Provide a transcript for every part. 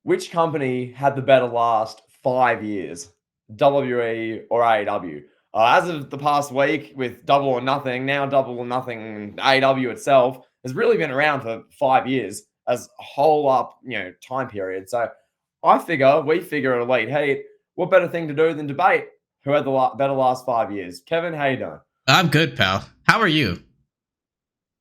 Which company had the better last 5 years, WWE or AEW? As of the past week, with Double or Nothing, now Double or Nothing, AEW itself has really been around for 5 years as a whole up, time period. So we figure at Elite Heat, what better thing to do than debate who had the better last 5 years? Kevin, how you doing? I'm good, pal. How are you?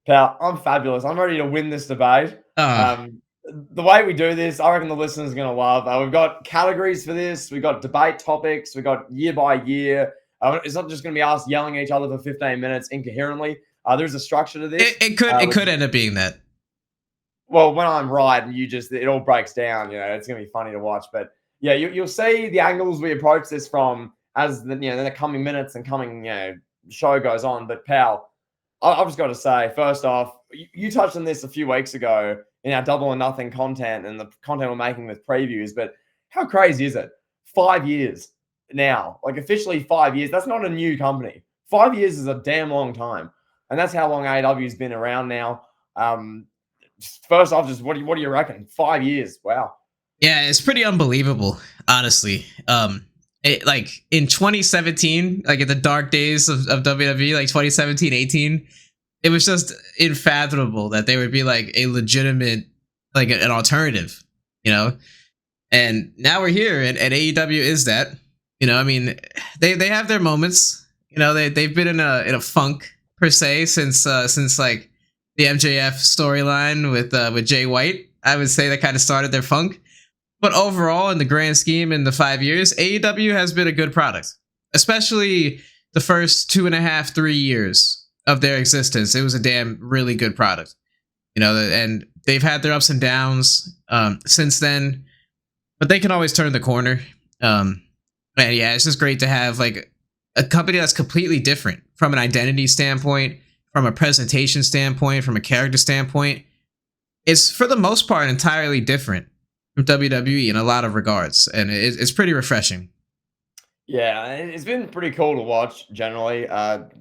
Pal, I'm fabulous. I'm ready to win this debate. Uh, The way we do this, I reckon the listeners are going to love. We've got categories for this. We've got debate topics. We've got year by year. It's not just going to be us yelling at each other for 15 minutes incoherently. There's a structure to this. it could end up being that. Well, when I'm right and it all breaks down, it's going to be funny to watch. But yeah, you'll see the angles we approach this from as the coming minutes and coming, show goes on. But pal, I've just got to say, first off, you touched on this a few weeks ago in our Double or Nothing content and the content we're making with previews. But how crazy is it? 5 years now, like officially 5 years. That's not a new company. 5 years is a damn long time, and that's how long AEW's been around now. First off, just what do you reckon? 5 years. Wow. Yeah, it's pretty unbelievable, honestly. Like in 2017, like in the dark days of WWE, like 2017, 18, it was just unfathomable that they would be like a legitimate, like an alternative, you know? And now we're here, and AEW is that. I mean, they have their moments. They've been in a funk per se since like the MJF storyline with Jay White. I would say that kind of started their funk. But overall, in the grand scheme, in the 5 years, AEW has been a good product, especially the first 2.5, 3 years of their existence. It was a damn really good product, and they've had their ups and downs since then, but they can always turn the corner. And yeah, it's just great to have like a company that's completely different from an identity standpoint, from a presentation standpoint, from a character standpoint. It's for the most part entirely different from WWE in a lot of regards, and it's pretty refreshing. Yeah, it's been pretty cool to watch generally.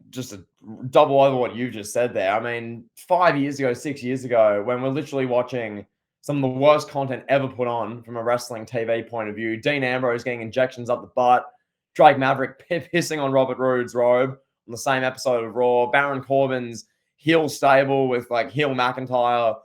Just to double over what you've just said there. I mean, 5 years ago, 6 years ago, when we're literally watching some of the worst content ever put on from a wrestling TV point of view, Dean Ambrose getting injections up the butt, Drake Maverick pissing on Robert Roode's robe on the same episode of Raw, Baron Corbin's heel stable with like heel McIntyre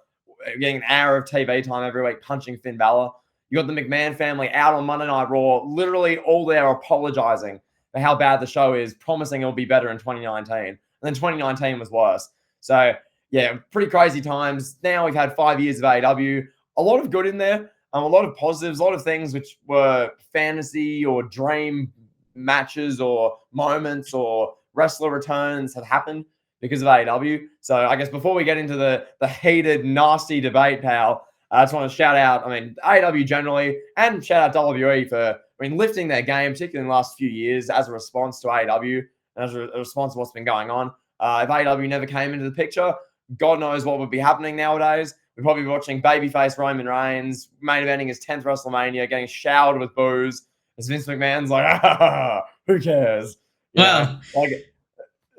getting an hour of TV time every week punching Finn Balor. You got the McMahon family out on Monday Night Raw, literally all there apologizing for how bad the show is, promising it'll be better in 2019. And then 2019 was worse. So, yeah, pretty crazy times. Now we've had 5 years of AEW. A lot of good in there, a lot of positives, a lot of things which were fantasy or dream matches or moments or wrestler returns have happened because of AEW. So I guess before we get into the heated, nasty debate, pal, I just want to shout out, AEW generally, and shout out WWE for, lifting their game, particularly in the last few years, as a response to AEW and as a response to what's been going on. If AEW never came into the picture, God knows what would be happening nowadays. We'd probably be watching babyface Roman Reigns main eventing his 10th WrestleMania, getting showered with booze, as Vince McMahon's like, who cares? Well,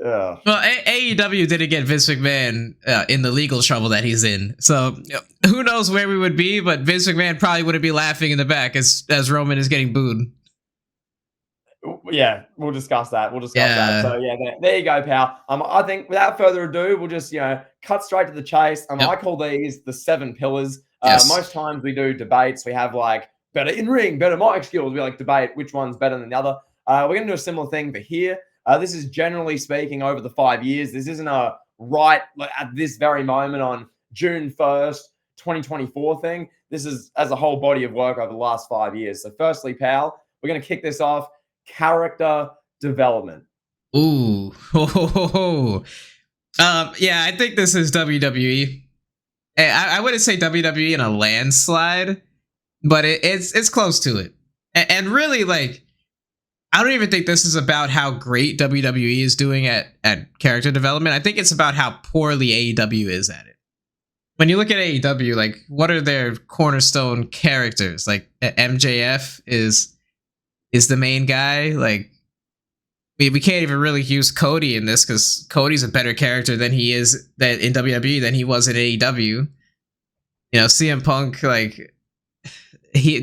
Yeah. Well, AEW didn't get Vince McMahon in the legal trouble that he's in, so who knows where we would be? But Vince McMahon probably wouldn't be laughing in the back as Roman is getting booed. Yeah, we'll discuss that. So yeah, there you go, pal. I think without further ado, we'll just cut straight to the chase. Yep. I call these the 7 pillars. Yes. Most times we do debates. We have like better in ring, better mic skills. We like debate which one's better than the other. We're gonna do a similar thing for here. This is generally speaking over the 5 years. This isn't a right at this very moment on June 1st, 2024 thing. This is as a whole body of work over the last 5 years. So firstly, pal, we're going to kick this off. Character development. Ooh. Yeah, I think this is WWE. I wouldn't say WWE in a landslide, but it's close to it. And really, like, I don't even think this is about how great WWE is doing at character development. I think it's about how poorly AEW is at it. When you look at AEW, like, what are their cornerstone characters? Like, MJF is the main guy. Like, we can't even really use Cody in this because Cody's a better character than he is in WWE than he was in AEW. CM Punk, like,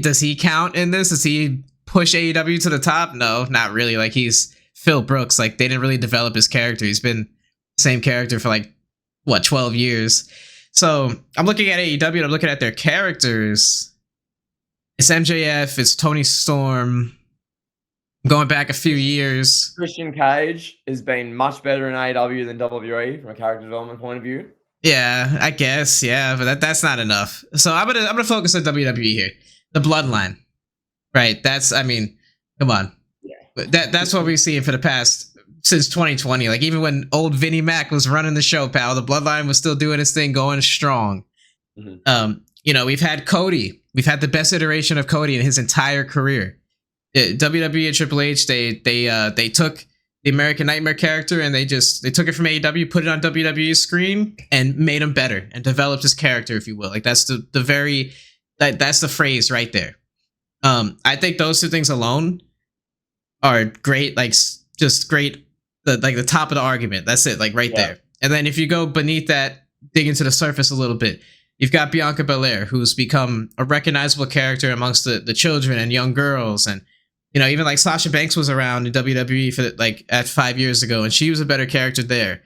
does he count in this? Does he push AEW to the top? No, not really. Like, he's Phil Brooks. Like, they didn't really develop his character. He's been the same character for like, what, 12 years. So I'm looking at AEW and I'm looking at their characters. It's MJF, it's Tony Storm. Going back a few years, Christian Cage has been much better in AEW than WWE from a character development point of view. Yeah, I guess, yeah, but that's not enough. So I'm gonna focus on WWE here. The Bloodline, right? I mean, come on, yeah. That's what we've seen for the past since 2020. Like, even when old Vinnie Mac was running the show, pal, the Bloodline was still doing its thing, going strong. Mm-hmm. We've had Cody. We've had the best iteration of Cody in his entire career. WWE and Triple H, they took the American Nightmare character and they took it from AEW, put it on WWE's screen, and made him better and developed his character, if you will. Like, that's that's the phrase right there. I think those two things alone are great, like, just great, the top of the argument. That's it, like, right there. And then if you go beneath that, dig into the surface a little bit, you've got Bianca Belair, who's become a recognizable character amongst the children and young girls. And even like Sasha Banks was around in WWE for like at 5 years ago, and she was a better character there.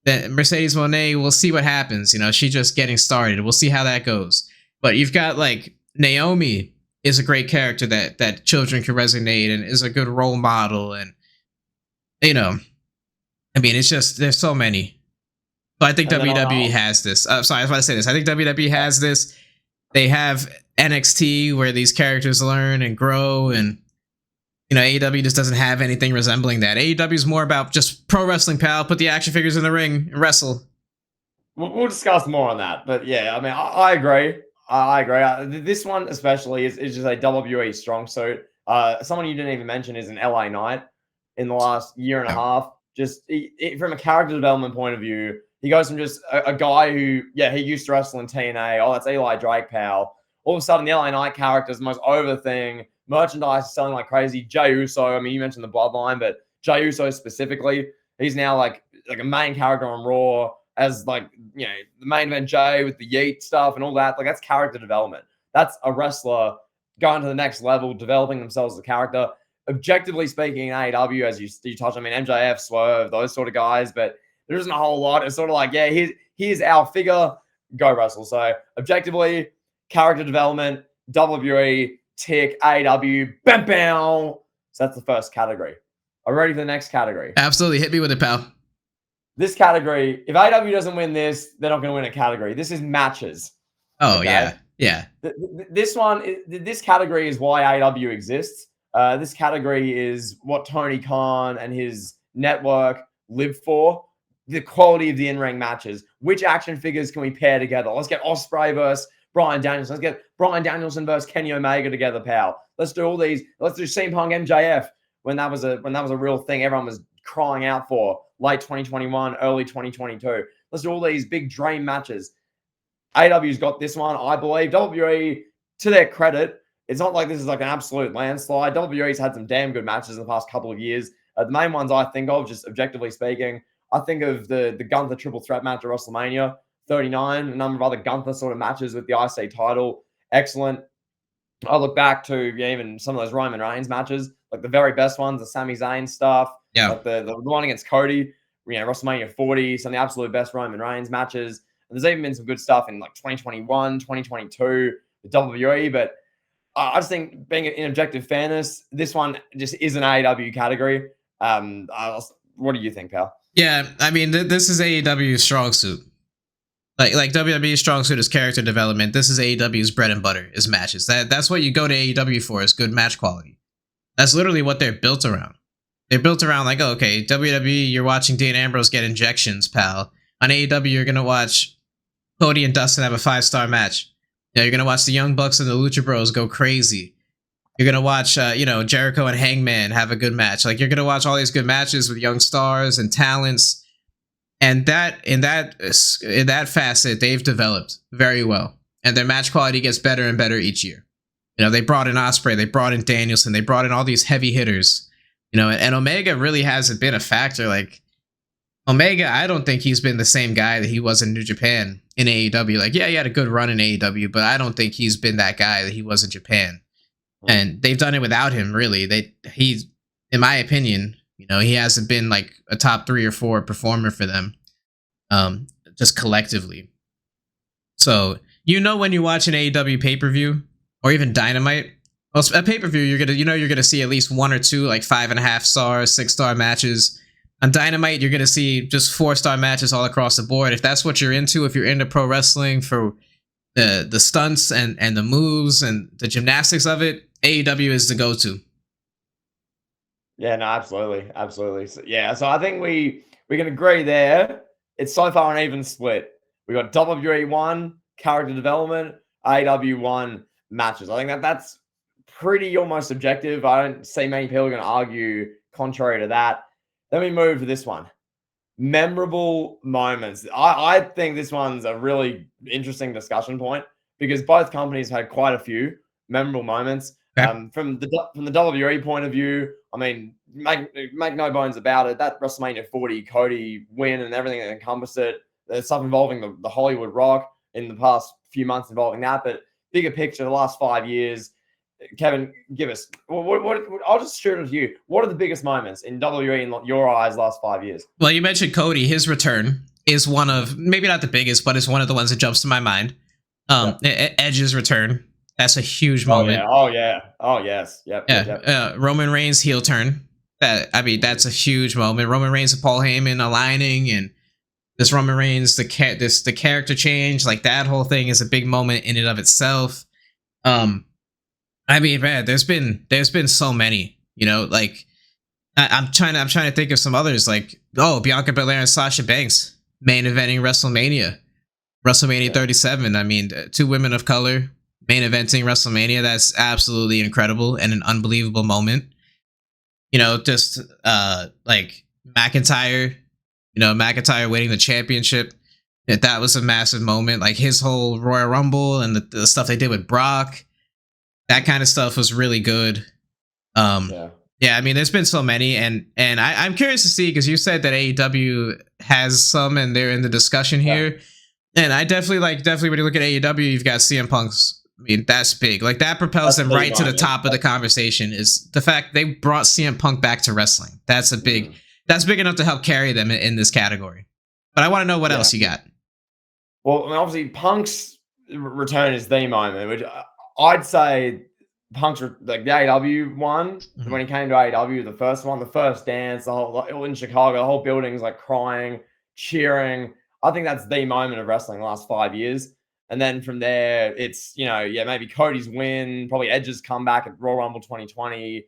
Then Mercedes Moné, we'll see what happens. She's just getting started. We'll see how that goes. But you've got like Naomi is a great character that children can resonate and is a good role model. And it's just, there's so many. But I think WWE has this. Sorry, I was about to say this. I think WWE has this. They have NXT where these characters learn and grow, and AEW just doesn't have anything resembling that. AEW is more about just pro wrestling, pal. Put the action figures in the ring and wrestle. We'll discuss more on that. But yeah, I mean, I agree. I agree. This one especially is just a WWE strong suit. Someone you didn't even mention is an LA Knight in the last year and a half. Just from a character development point of view, he goes from just a guy who, he used to wrestle in TNA. Oh, that's Eli Drake, pal. All of a sudden, the LA Knight character is the most over thing. Merchandise is selling like crazy. Jey Uso, I mean, you mentioned the Bloodline, but Jey Uso specifically, he's now like a main character on Raw as the main event Jey with the Yeet stuff and all that. Like, that's character development. That's a wrestler going to the next level, developing themselves as a character. Objectively speaking, in AEW, as you touched on, I mean, MJF, Swerve, those sort of guys, but there isn't a whole lot. It's sort of like, here's our figure, go wrestle. So objectively, character development, WWE, tick, AEW, bam, bam. So that's the first category. Are we ready for the next category? Absolutely. Hit me with it, pal. This category, if AEW doesn't win this, they're not going to win a category. This is matches. Oh, okay? Yeah. This category is why AEW exists. This category is what Tony Khan and his network live for. The quality of the in-ring matches. Which action figures can we pair together? Let's get Ospreay versus Bryan Danielson. Let's get Bryan Danielson versus Kenny Omega together, pal. Let's do all these. Let's do CM Punk MJF when that was a real thing. Everyone was crying out for late 2021, early 2022. Let's do all these big dream matches. AEW's got this one, I believe. WWE, to their credit, it's not like this is like an absolute landslide. WWE's had some damn good matches in the past couple of years. The main ones I think of, just objectively speaking, I think of the Gunther triple threat match at WrestleMania 39, a number of other Gunther sort of matches with the IC title. Excellent. I look back to even some of those Roman Reigns matches, like the very best ones, the Sami Zayn stuff. Yeah. Like the one against Cody, WrestleMania 40, some of the absolute best Roman Reigns matches. And there's even been some good stuff in like 2021, 2022 with WWE. But I just think, being in objective fairness, this one just is an AEW category. What do you think, pal? Yeah, I mean, this is AEW's strong suit. Like WWE's strong suit is character development. This is AEW's bread and butter, is matches. That's what you go to AEW for, is good match quality. That's literally what they're built around. They're built around like, oh, okay, WWE, you're watching Dean Ambrose get injections, pal. On AEW, you're going to watch Cody and Dustin have a 5-star match. You're going to watch the Young Bucks and the Lucha Bros go crazy. You're going to watch, Jericho and Hangman have a good match. Like, you're going to watch all these good matches with young stars and talents. And in that facet, they've developed very well. And their match quality gets better and better each year. They brought in Ospreay, they brought in Danielson, they brought in all these heavy hitters. And Omega really hasn't been a factor. Like, Omega, I don't think he's been the same guy that he was in New Japan in AEW. Like, yeah, he had a good run in AEW, but I don't think he's been that guy that he was in Japan. Mm. And they've done it without him. Really, he's, in my opinion, he hasn't been like a top 3 or 4 performer for them, um, just collectively. So when you watch an AEW pay per view or even Dynamite, well, a pay per view, you're gonna see at least 1 or 2 like 5.5 star, 6 star matches. On Dynamite, you're gonna see just 4 star matches all across the board. If that's what you're into, if you're into pro wrestling for the stunts and the moves and the gymnastics of it, AEW is the go to. Yeah, no, absolutely, absolutely. So, yeah, so I think we can agree there. It's so far an even split. We got WWE one character development, AEW one matches. I think that's pretty almost objective. I don't see many people going to argue contrary to that. Then we move to this one. Memorable moments. I think this one's a really interesting discussion point because both companies had quite a few memorable moments. Okay. From the WWE point of view, I mean, make no bones about it. That WrestleMania 40 Cody win and everything that encompassed it. There's stuff involving the Hollywood Rock in the past few months involving that, but bigger picture, the last 5 years. Kevin, give us. I'll just shoot it to you. What are the biggest moments in WWE in your eyes last 5 years? Well, you mentioned Cody. His return is one of, maybe not the biggest, but it's one of the ones that jumps to my mind. Edge's return. That's a huge moment. Oh yeah. Oh yes. Yep. Yeah. Roman Reigns heel turn. That's a huge moment. Roman Reigns and Paul Heyman aligning, and this Roman Reigns, the character change, like that whole thing is a big moment in and of itself. Man, there's been so many. Like I'm trying to think of some others. Like, Bianca Belair and Sasha Banks main eventing WrestleMania 37. I mean, 2 women of color main eventing WrestleMania. That's absolutely incredible and an unbelievable moment. Just like McIntyre, McIntyre winning the championship. That was a massive moment. Like his whole Royal Rumble and the stuff they did with Brock. That kind of stuff was really good. Yeah, I mean, there's been so many, and I'm curious to see, because you said that AEW has some, and they're in the discussion here. And I definitely when you look at AEW, you've got CM Punk's. I mean, that's big. Like that propels them right to the top of the conversation. Is the fact they brought CM Punk back to wrestling. That's big enough to help carry them in this category. But I want to know what else you got. Well, I mean, obviously, Punk's return is the moment, which I'd say Punk's like the AEW one, when he came to AEW, the first one, the first dance, the whole in Chicago, the whole building's like crying, cheering. I think that's the moment of wrestling the last 5 years. And then from there, it's, maybe Cody's win, probably Edge's comeback at Royal Rumble 2020,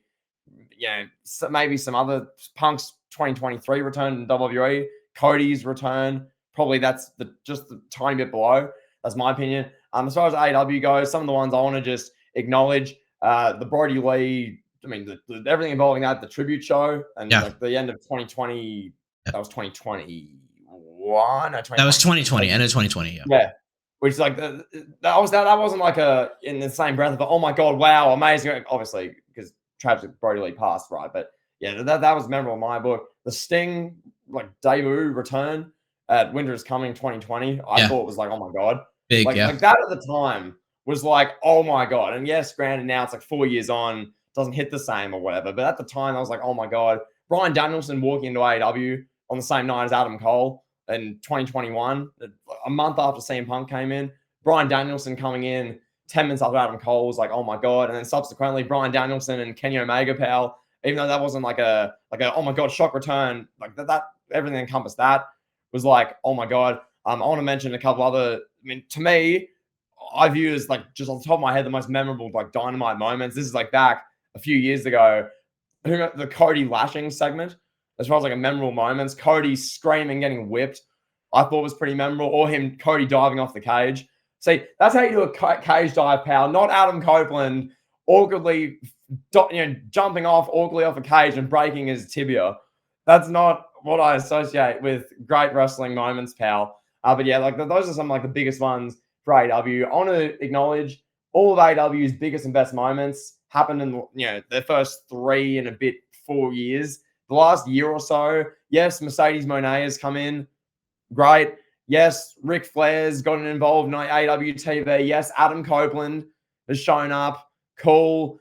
maybe some other Punk's 2023 return in WWE, Cody's return. Probably that's just the tiny bit below. That's my opinion. As far as AEW goes, some of the ones I want to just acknowledge, the Brody Lee, I mean, everything involving that, the tribute show, and like the end of 2020, that was 2021. That was 2020, end of 2020. Yeah. Which like that wasn't like in the same breath of, oh my god, wow, amazing. Obviously, because Travis Brody Lee passed, right? But yeah, that was memorable in my book. The Sting like debut return at Winter is Coming 2020, I thought was like, oh my god, big, like that at the time was like, oh my god. And yes, granted, now it's like 4 years on, doesn't hit the same or whatever. But at the time, I was like, oh my god, Bryan Danielson walking into AEW on the same night as Adam Cole in 2021, a month after CM Punk came in. Bryan Danielson coming in 10 minutes after Adam Cole was like, oh my god. And then subsequently, Bryan Danielson and Kenny Omega, pal, even though that wasn't like a oh my god shock return, like that everything encompassed that was like, oh my god. I want to mention a couple other. I mean, to me, I view as like just on the top of my head the most memorable like Dynamite moments. This is like back a few years ago, the Cody lashing segment. As far as like a memorable moments, Cody screaming, getting whipped, I thought was pretty memorable. Or Cody diving off the cage. See, that's how you do a cage dive, pal. Not Adam Copeland awkwardly, jumping awkwardly off a cage and breaking his tibia. That's not what I associate with great wrestling moments, pal. But yeah, like those are some like the biggest ones for AEW. I want to acknowledge all of AEW's biggest and best moments happened in their first 3 and a bit 4 years. The last year or so, yes, Mercedes Moné has come in. Great. Yes, Ric Flair's gotten involved in AEW TV. Yes, Adam Copeland has shown up. Cool.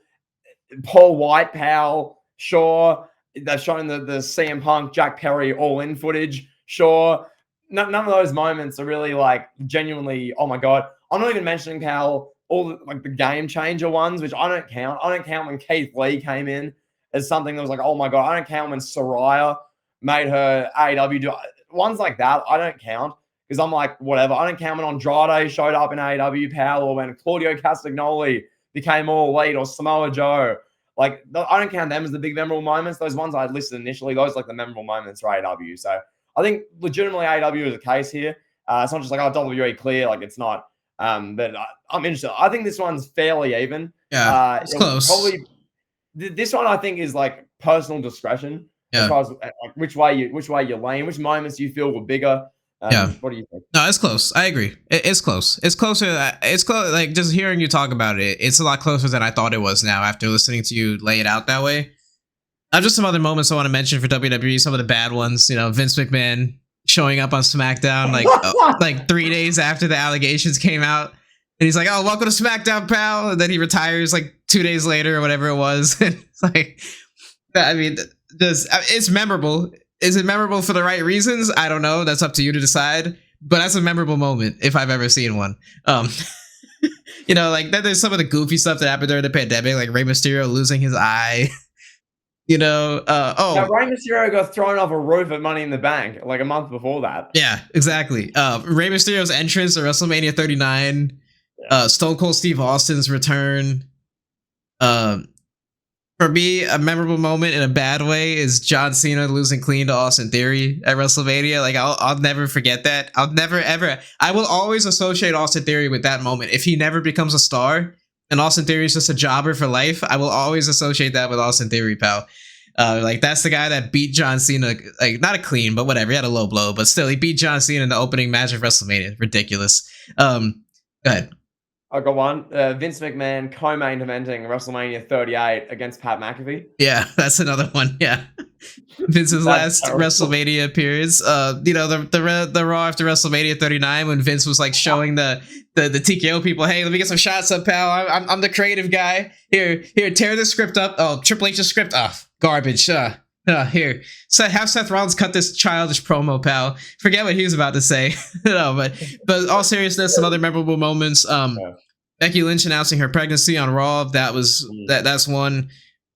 Paul White, pal. Sure. They've shown the CM Punk, Jack Perry all-in footage. Sure. None of those moments are really like genuinely, oh my God. I'm not even mentioning, pal, all the game changer ones, which I don't count. I don't count when Keith Lee came in as something that was like, oh my God. I don't count when Saraya made her AEW do ones like that. I don't count because I'm like, whatever. I don't count when Andrade showed up in AEW, pal, or when Claudio Castagnoli became all elite, or Samoa Joe. Like, I don't count them as the big memorable moments. Those ones I listed initially, those like the memorable moments for AEW. So I think legitimately AEW is a case here. It's not just like, oh, WWE clear. Like, it's not. But I'm interested. I think this one's fairly even. Yeah, it's close. Probably this one I think is like personal discretion as far as like which way you lean, which moments you feel were bigger. What do you think? No, it's close. I agree. It's close. It's closer. It's close. Like, just hearing you talk about it, it's a lot closer than I thought it was now after listening to you lay it out that way. Just some other moments I want to mention for WWE, some of the bad ones. You know, Vince McMahon showing up on SmackDown like 3 days after the allegations came out. And he's like, oh, welcome to SmackDown, pal. And then he retires like 2 days later or whatever it was. It's like, I mean, it's memorable. Is it memorable for the right reasons? I don't know. That's up to you to decide. But that's a memorable moment if I've ever seen one. You know, like there's some of the goofy stuff that happened during the pandemic, like Rey Mysterio losing his eye. You know, Rey Mysterio got thrown off a roof at Money in the Bank like a month before that. Yeah, exactly. Rey Mysterio's entrance at WrestleMania 39. Stone Cold Steve Austin's return. For me, a memorable moment in a bad way is John Cena losing clean to Austin Theory at WrestleMania. Like, I'll never forget that. I will always associate Austin Theory with that moment. If he never becomes a star and Austin Theory is just a jobber for life, I will always associate that with Austin Theory, pal. Like, that's the guy that beat John Cena, like, not a clean, but whatever. He had a low blow, but still, he beat John Cena in the opening match of WrestleMania. Ridiculous. Go ahead. I got one. Vince McMahon co-main eventing WrestleMania 38 against Pat McAfee. Yeah, that's another one. Yeah, Vince's last terrible WrestleMania appearance. You know, the Raw after WrestleMania 39 when Vince was like showing the TKO people, hey, let me get some shots up, pal. I'm the creative guy. Here, tear the script up. Oh, Triple H's script off. Garbage. Here. So have Seth Rollins cut this childish promo, pal. Forget what he was about to say. No, but all seriousness, some other memorable moments. Becky Lynch announcing her pregnancy on Raw. That's one.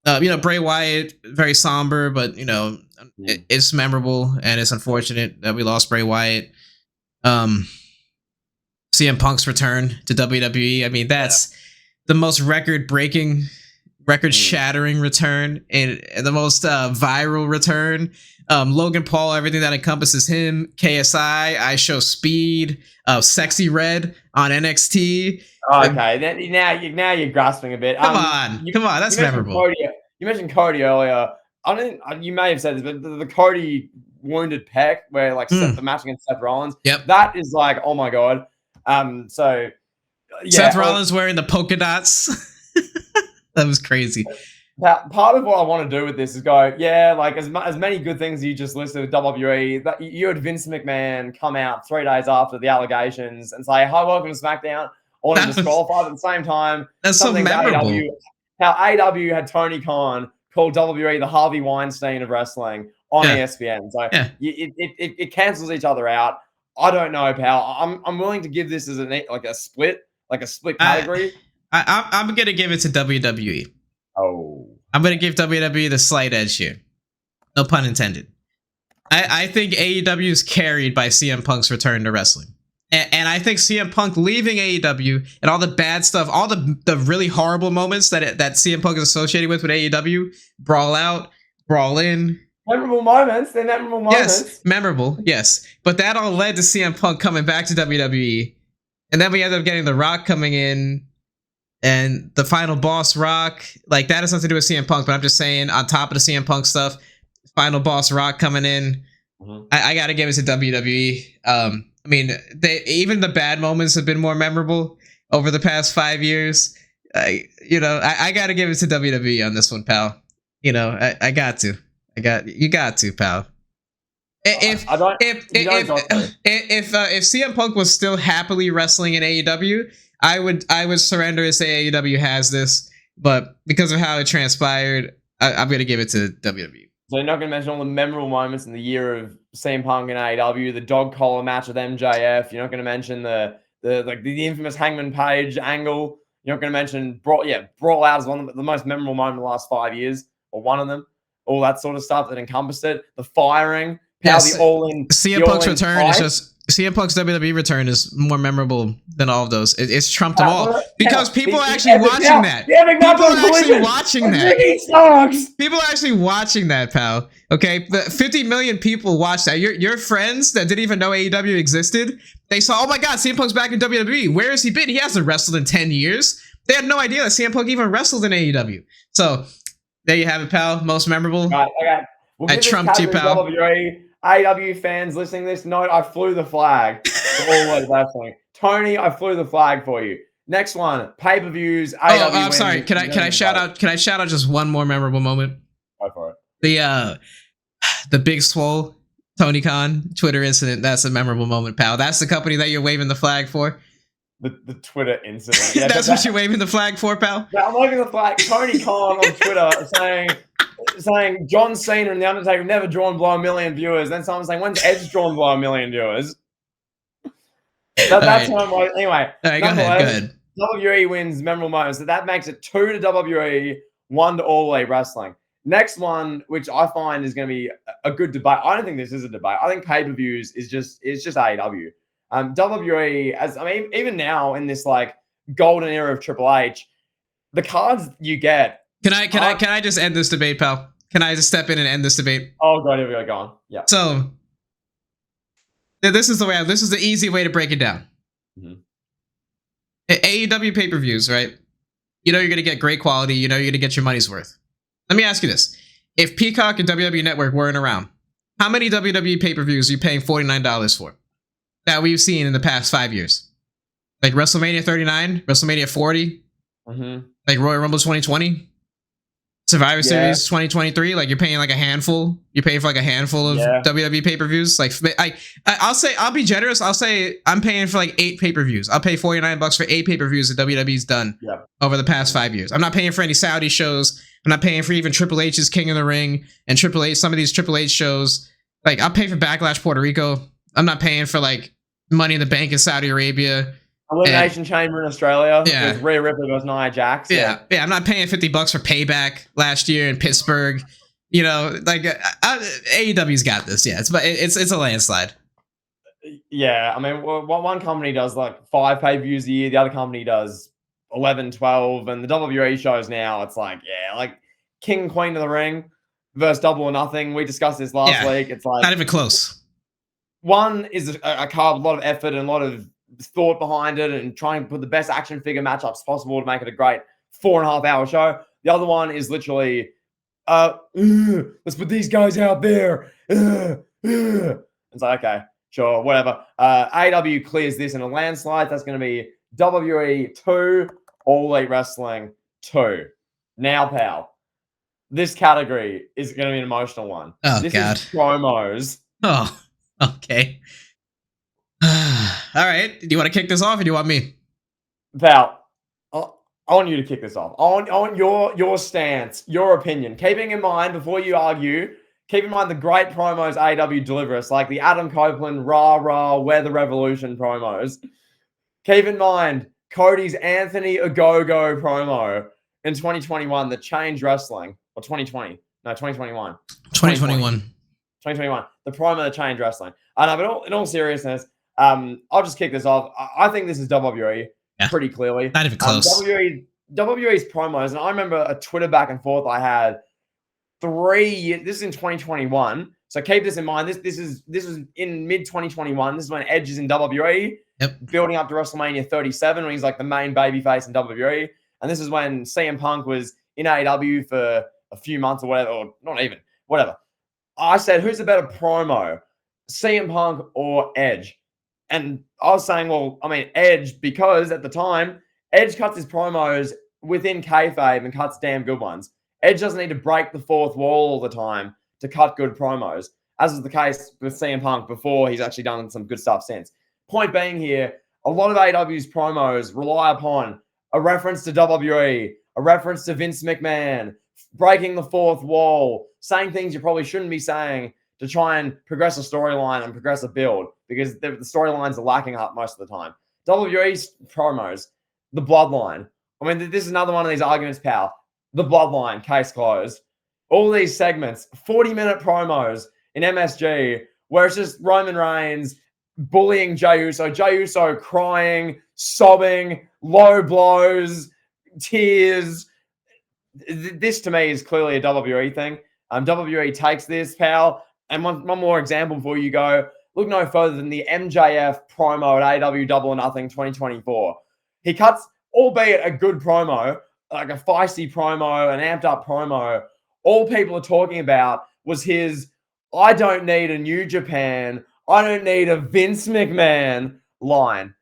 You know, Bray Wyatt, very somber, but you know, it's memorable and it's unfortunate that we lost Bray Wyatt. CM Punk's return to WWE. I mean, that's the most record-shattering return and the most viral return. Logan Paul, everything that encompasses him. KSI, I Show Speed, Sexy Red on NXT. Okay, now you're grasping a bit. Come on, that's memorable. You mentioned Cody earlier. You may have said this, but the Cody wounded pec, where like the match against Seth Rollins. Yep, that is like, oh my God. So yeah, Seth Rollins wearing the polka dots. That was crazy. Part of what I want to do with this is go, like as many good things you just listed with WWE, that you had Vince McMahon come out 3 days after the allegations and say, hi, welcome to SmackDown. I want to disqualify, but at the same time, that's so memorable. How AEW had Tony Khan call WWE the Harvey Weinstein of wrestling on ESPN. So it cancels each other out. I don't know, pal. I'm willing to give this as a split category. I'm gonna give it to WWE. Oh, I'm gonna give WWE the slight edge here. No pun intended. I think AEW is carried by CM Punk's return to wrestling. And I think CM Punk leaving AEW and all the bad stuff, all the really horrible moments that CM Punk is associated with AEW, Brawl Out, Brawl In. Memorable moments. They're memorable moments. Yes, memorable, yes. But that all led to CM Punk coming back to WWE. And then we ended up getting The Rock coming in and the final boss Rock. Like, that has nothing to do with CM Punk, but I'm just saying, on top of the CM Punk stuff, final boss Rock coming in. Mm-hmm. I got to give it to WWE. I mean, even the bad moments have been more memorable over the past 5 years. I got to give it to WWE on this one, pal. You know, I got to. You got to, pal. if I don't. if CM Punk was still happily wrestling in AEW, I would surrender and say AEW has this. But because of how it transpired, I'm gonna give it to WWE. So you're not going to mention all the memorable moments in the year of CM Punk and AEW, the dog collar match with MJF. You're not going to mention the infamous Hangman Page angle. You're not going to mention Brawl Out as one of the most memorable moments in the last 5 years, or one of them. All that sort of stuff that encompassed it. The firing, Yes, the all-in. CM Punk's return is just CM Punk's WWE return is more memorable than all of those. It's trumped them all because people are actually watching that. People are actually watching that. People are actually watching that, pal. Okay, the 50 million people watched that. Your friends that didn't even know AEW existed, they saw, oh my God, CM Punk's back in WWE. Where has he been? He hasn't wrestled in 10 years. They had no idea that CM Punk even wrestled in AEW. So there you have it, pal. Most memorable. Right, okay. I trumped you, pal. AEW fans listening to this, note I flew the flag for Always Wrestling. Tony, I flew the flag for you. Next one, pay-per-views. I'm sorry. Can I shout out? Can I shout out just one more memorable moment? Go for it. The Big Swole Tony Khan Twitter incident. That's a memorable moment, pal. That's the company that you're waving the flag for. The Twitter incident. Yeah, that's what you're waving the flag for, pal. Yeah, I'm waving the flag. Tony Khan on Twitter saying John Cena and The Undertaker have never drawn below 1 million viewers. Then someone's saying, when's Edge drawn below 1 million viewers? That's right. What I'm anyway. All right, go ahead. WWE wins memorable moments. So that makes it 2 to WWE, 1 to All Elite Wrestling. Next one, which I find is going to be a good debate. I don't think this is a debate. I think pay-per-views is just AEW. WWE, even now in this like golden era of Triple H, the cards you get. Can I just end this debate, pal? Can I just step in and end this debate? Oh God, here we go. Go on. Yeah. So this is the easy way to break it down. Mm-hmm. AEW pay-per-views, right? You know you're gonna get great quality. You know you're gonna get your money's worth. Let me ask you this: if Peacock and WWE Network weren't around, how many WWE pay-per-views are you paying $49 for that we've seen in the past 5 years? Like WrestleMania 39, WrestleMania 40, like Royal Rumble 2020, Survivor Series 2023. Like you're paying like a handful. You're paying for like a handful of WWE pay-per-views. Like I'll be generous. I'll say I'm paying for like 8 pay-per-views. I'll pay $49 for 8 pay-per-views that WWE's done over the past 5 years. I'm not paying for any Saudi shows. I'm not paying for even Triple H's King of the Ring and Triple H. Some of these Triple H shows, like I'll pay for Backlash Puerto Rico. I'm not paying for like Money in the Bank in Saudi Arabia. Elimination Chamber in Australia with Rhea Ripley versus Nia Jax. Yeah. I'm not paying $50 for Payback last year in Pittsburgh. You know, like AEW's got this. Yeah, it's a landslide. Yeah, I mean, one company does like 5 pay-per-views a year. The other company does 11, 12, and the WWE shows now. It's like like King and Queen of the Ring versus Double or Nothing. We discussed this last week. It's like not even close. One is a card, a lot of effort and a lot of thought behind it, and trying to put the best action figure matchups possible to make it a great 4.5 hour show. The other one is literally, let's put these guys out there. It's like, okay, sure, whatever. AEW clears this in a landslide. That's going to be WWE 2, All Elite Wrestling 2. Now, pal, this category is going to be an emotional one. Oh, this God. is promos. Oh, okay. All right. Do you want to kick this off or do you want me? Pal, I want you to kick this off. I want your stance, your opinion. Keeping in mind, before you argue, keep in mind the great promos AEW deliver us, like the Adam Copeland, Rah Rah, We're the Revolution promos. Keep in mind Cody's Anthony Ogogo promo in 2021 that changed wrestling. Or 2020. No, 2021. 2021. The promo that changed wrestling. I know, but in all seriousness, I'll just kick this off. I think this is WWE pretty clearly. Not even close. WWE's promos, and I remember a Twitter back and forth I had 3 years. This is in 2021, so keep this in mind. This is in mid 2021. This is when Edge is in WWE, building up to WrestleMania 37, when he's like the main babyface in WWE, and this is when CM Punk was in AEW for a few months or whatever, or not even whatever. I said, who's a better promo, CM Punk or Edge? And I was saying, well, I mean, Edge, because at the time, Edge cuts his promos within kayfabe and cuts damn good ones. Edge doesn't need to break the fourth wall all the time to cut good promos. as is the case with CM Punk before he's actually done some good stuff since. Point being here, a lot of AEW's promos rely upon a reference to WWE, a reference to Vince McMahon, breaking the fourth wall, saying things you probably shouldn't be saying to try and progress a storyline and progress a build, because the storylines are lacking up most of the time. WWE's promos, the Bloodline. I mean, this is another one of these arguments, pal. The Bloodline, case closed. All these segments, 40-minute promos in MSG, where it's just Roman Reigns bullying Jey Uso, Jey Uso crying, sobbing, low blows, tears. This to me is clearly a WWE thing. WWE takes this, pal. And one more example before you go. Look no further than the MJF promo at AEW Double or Nothing 2024. He cuts, albeit a good promo, like a feisty promo, an amped up promo. All people are talking about was his, I don't need a New Japan, I don't need a Vince McMahon line.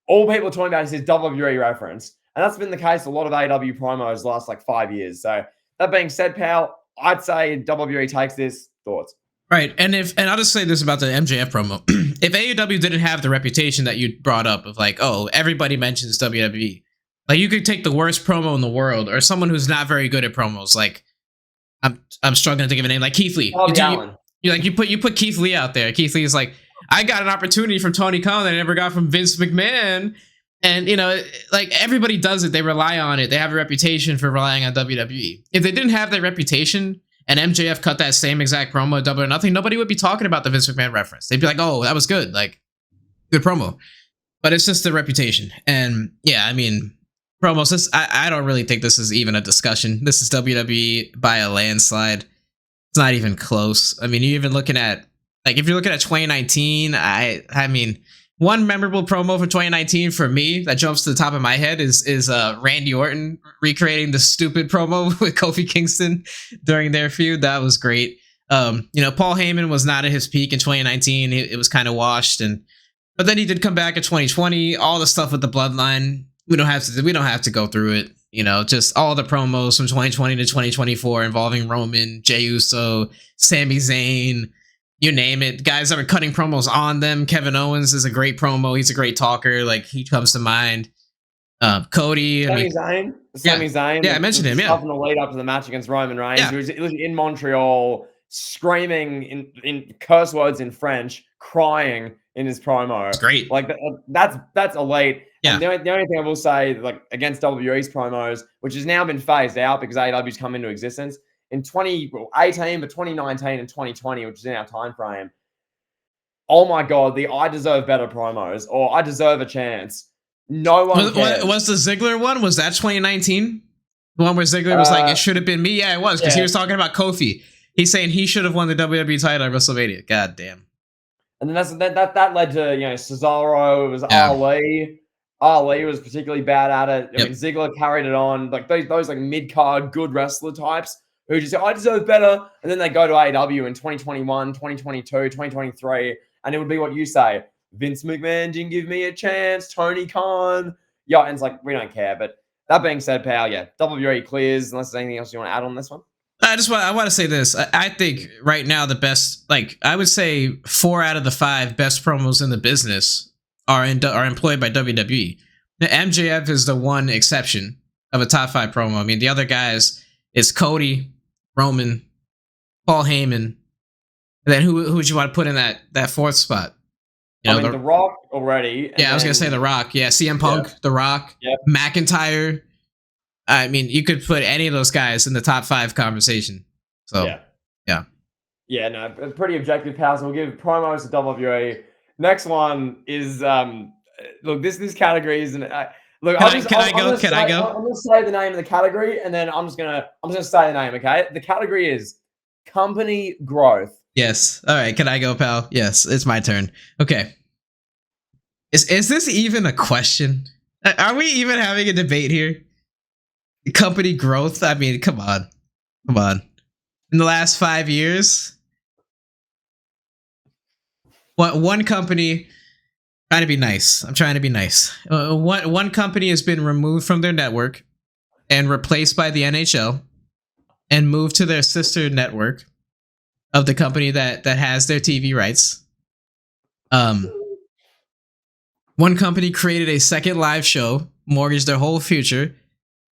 All people are talking about is his WWE reference. And that's been the case a lot of AEW promos the last like 5 years. So that being said, pal, I'd say WWE takes this. Thoughts? Right, and I'll just say this about the MJF promo. If AEW didn't have the reputation that you brought up of like, oh, everybody mentions WWE, like you could take the worst promo in the world or someone who's not very good at promos. Like I'm struggling to think of a name, like Keith Lee. You put Keith Lee out there. Keith Lee is like, I got an opportunity from Tony Khan that I never got from Vince McMahon. And, you know, like everybody does it. They rely on it. They have a reputation for relying on WWE. If they didn't have that reputation and MJF cut that same exact promo at Double or Nothing, nobody would be talking about the Vince McMahon reference. They'd be like, oh, that was good. Like, good promo. But it's just the reputation. And yeah, I mean, promos, I don't really think this is even a discussion. This is WWE by a landslide. It's not even close. I mean, you're even looking at, like, if you're looking at 2019, I mean, one memorable promo for 2019 for me that jumps to the top of my head is Randy Orton recreating the stupid promo with Kofi Kingston during their feud. That was great. Paul Heyman was not at his peak in 2019. It was kind of washed, but then he did come back in 2020. All the stuff with the Bloodline, we don't have to go through it. You know, just all the promos from 2020 to 2024 involving Roman, Jey Uso, Sami Zayn. You name it. Guys that were cutting promos on them. Kevin Owens is a great promo. He's a great talker. Like, he comes to mind. Cody. Sami Zayn. Yeah, I mentioned him. Yeah. In the lead up to the match against Roman Reigns. Yeah. He was in Montreal, screaming in curse words in French, crying in his promo. It's great. Like, that's elite. Yeah. And the only thing I will say, like, against WWE's promos, which has now been phased out because AEW's come into existence, in 2018, but 2019 and 2020, which is in our time frame. Oh my God, the I deserve better promos, or I deserve a chance. No one cares. Was the Ziggler one? Was that 2019? The one where Ziggler was like, it should have been me? Yeah, it was, because he was talking about Kofi. He's saying he should have won the WWE title at WrestleMania. God damn. And then that led to, Cesaro. It was Ali. Ali was particularly bad at it. I mean, Ziggler carried it on. Like those like mid-card good wrestler types who just say, I deserve better. And then they go to AEW in 2021, 2022, 2023. And it would be what you say. Vince McMahon didn't give me a chance. Tony Khan. Yeah, and it's like, we don't care. But that being said, pal, yeah, WWE clears. Unless there's anything else you want to add on this one. I want to say this. I think right now the best, like, I would say 4 out of the 5 best promos in the business are employed by WWE. The MJF is the one exception of a top 5 promo. I mean, the other guys is Cody, Roman, Paul Heyman, and then who would you want to put in that fourth spot? The Rock already. Yeah, I was gonna say The Rock. Yeah, CM Punk, The Rock, McIntyre. I mean, you could put any of those guys in the top 5 conversation. So yeah. No, pretty objective, pal. So we'll give promos to WWE. Next one is look, this category isn't. Look, can I go? I'm gonna say the name of the category, and then I'm just gonna say the name. Okay, the category is company growth. Yes. All right. Can I go, pal? Yes, it's my turn. Okay. Is this even a question? Are we even having a debate here? Company growth? I mean, come on. In the last 5 years, one company. Trying to be nice. I'm trying to be nice. One company has been removed from their network and replaced by the NHL and moved to their sister network. of the company that has their TV rights. One company created a second live show, mortgaged their whole future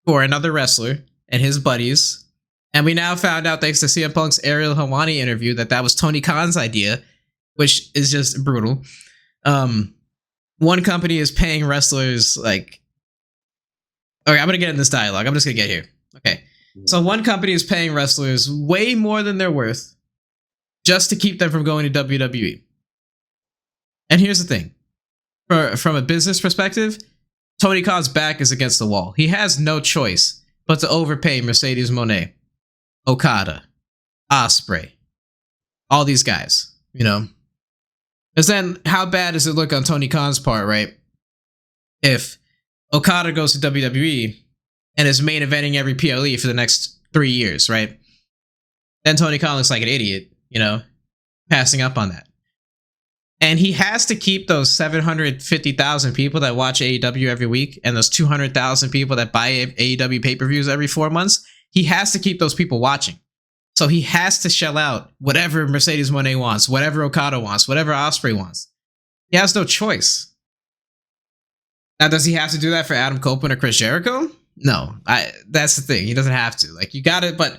for another wrestler and his buddies. And we now found out, thanks to CM Punk's Ariel Helwani interview, that was Tony Khan's idea, which is just brutal. One company is paying wrestlers like... Okay, I'm going to get in this dialogue. I'm just going to get here. Okay. So one company is paying wrestlers way more than they're worth just to keep them from going to WWE. And here's the thing. From a business perspective, Tony Khan's back is against the wall. He has no choice but to overpay Mercedes Moné, Okada, Ospreay, all these guys, you know? Because then how bad does it look on Tony Khan's part, right? If Okada goes to WWE and is main eventing every PLE for the next 3 years, right? Then Tony Khan looks like an idiot, you know, passing up on that. And he has to keep those 750,000 people that watch AEW every week and those 200,000 people that buy AEW pay-per-views every 4 months. He has to keep those people watching. So he has to shell out whatever Mercedes Moné wants, whatever Okada wants, whatever Ospreay wants. He has no choice. Now, does he have to do that for Adam Copeland or Chris Jericho? No, that's the thing. He doesn't have to. Like, you got it, but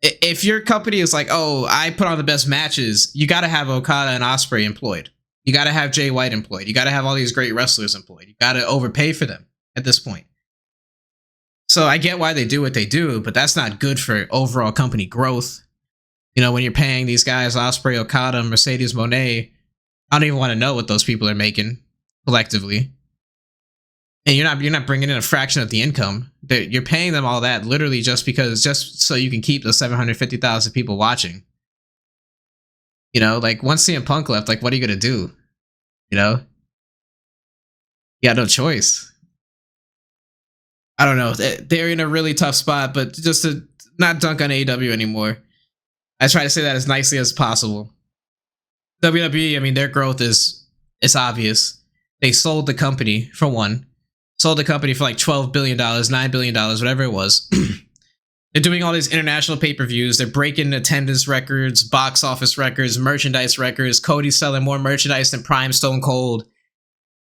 if your company is like, oh, I put on the best matches, you got to have Okada and Ospreay employed. You got to have Jay White employed. You got to have all these great wrestlers employed. You got to overpay for them at this point. So I get why they do what they do, but that's not good for overall company growth. You know, when you're paying these guys, Ospreay, Okada, Mercedes Moné, I don't even want to know what those people are making collectively. And you're not bringing in a fraction of the income. You're paying them all that literally just so you can keep the 750,000 people watching. You know, like once CM Punk left, like what are you gonna do? You know, you got no choice. I don't know. They're in a really tough spot, but just to not dunk on AEW anymore, I try to say that as nicely as possible. WWE, I mean, their growth is obvious. They sold the company for one. Sold the company for like $12 billion, $9 billion, whatever it was. They're doing all these international pay-per-views. They're breaking attendance records, box office records, merchandise records. Cody's selling more merchandise than Prime Stone Cold.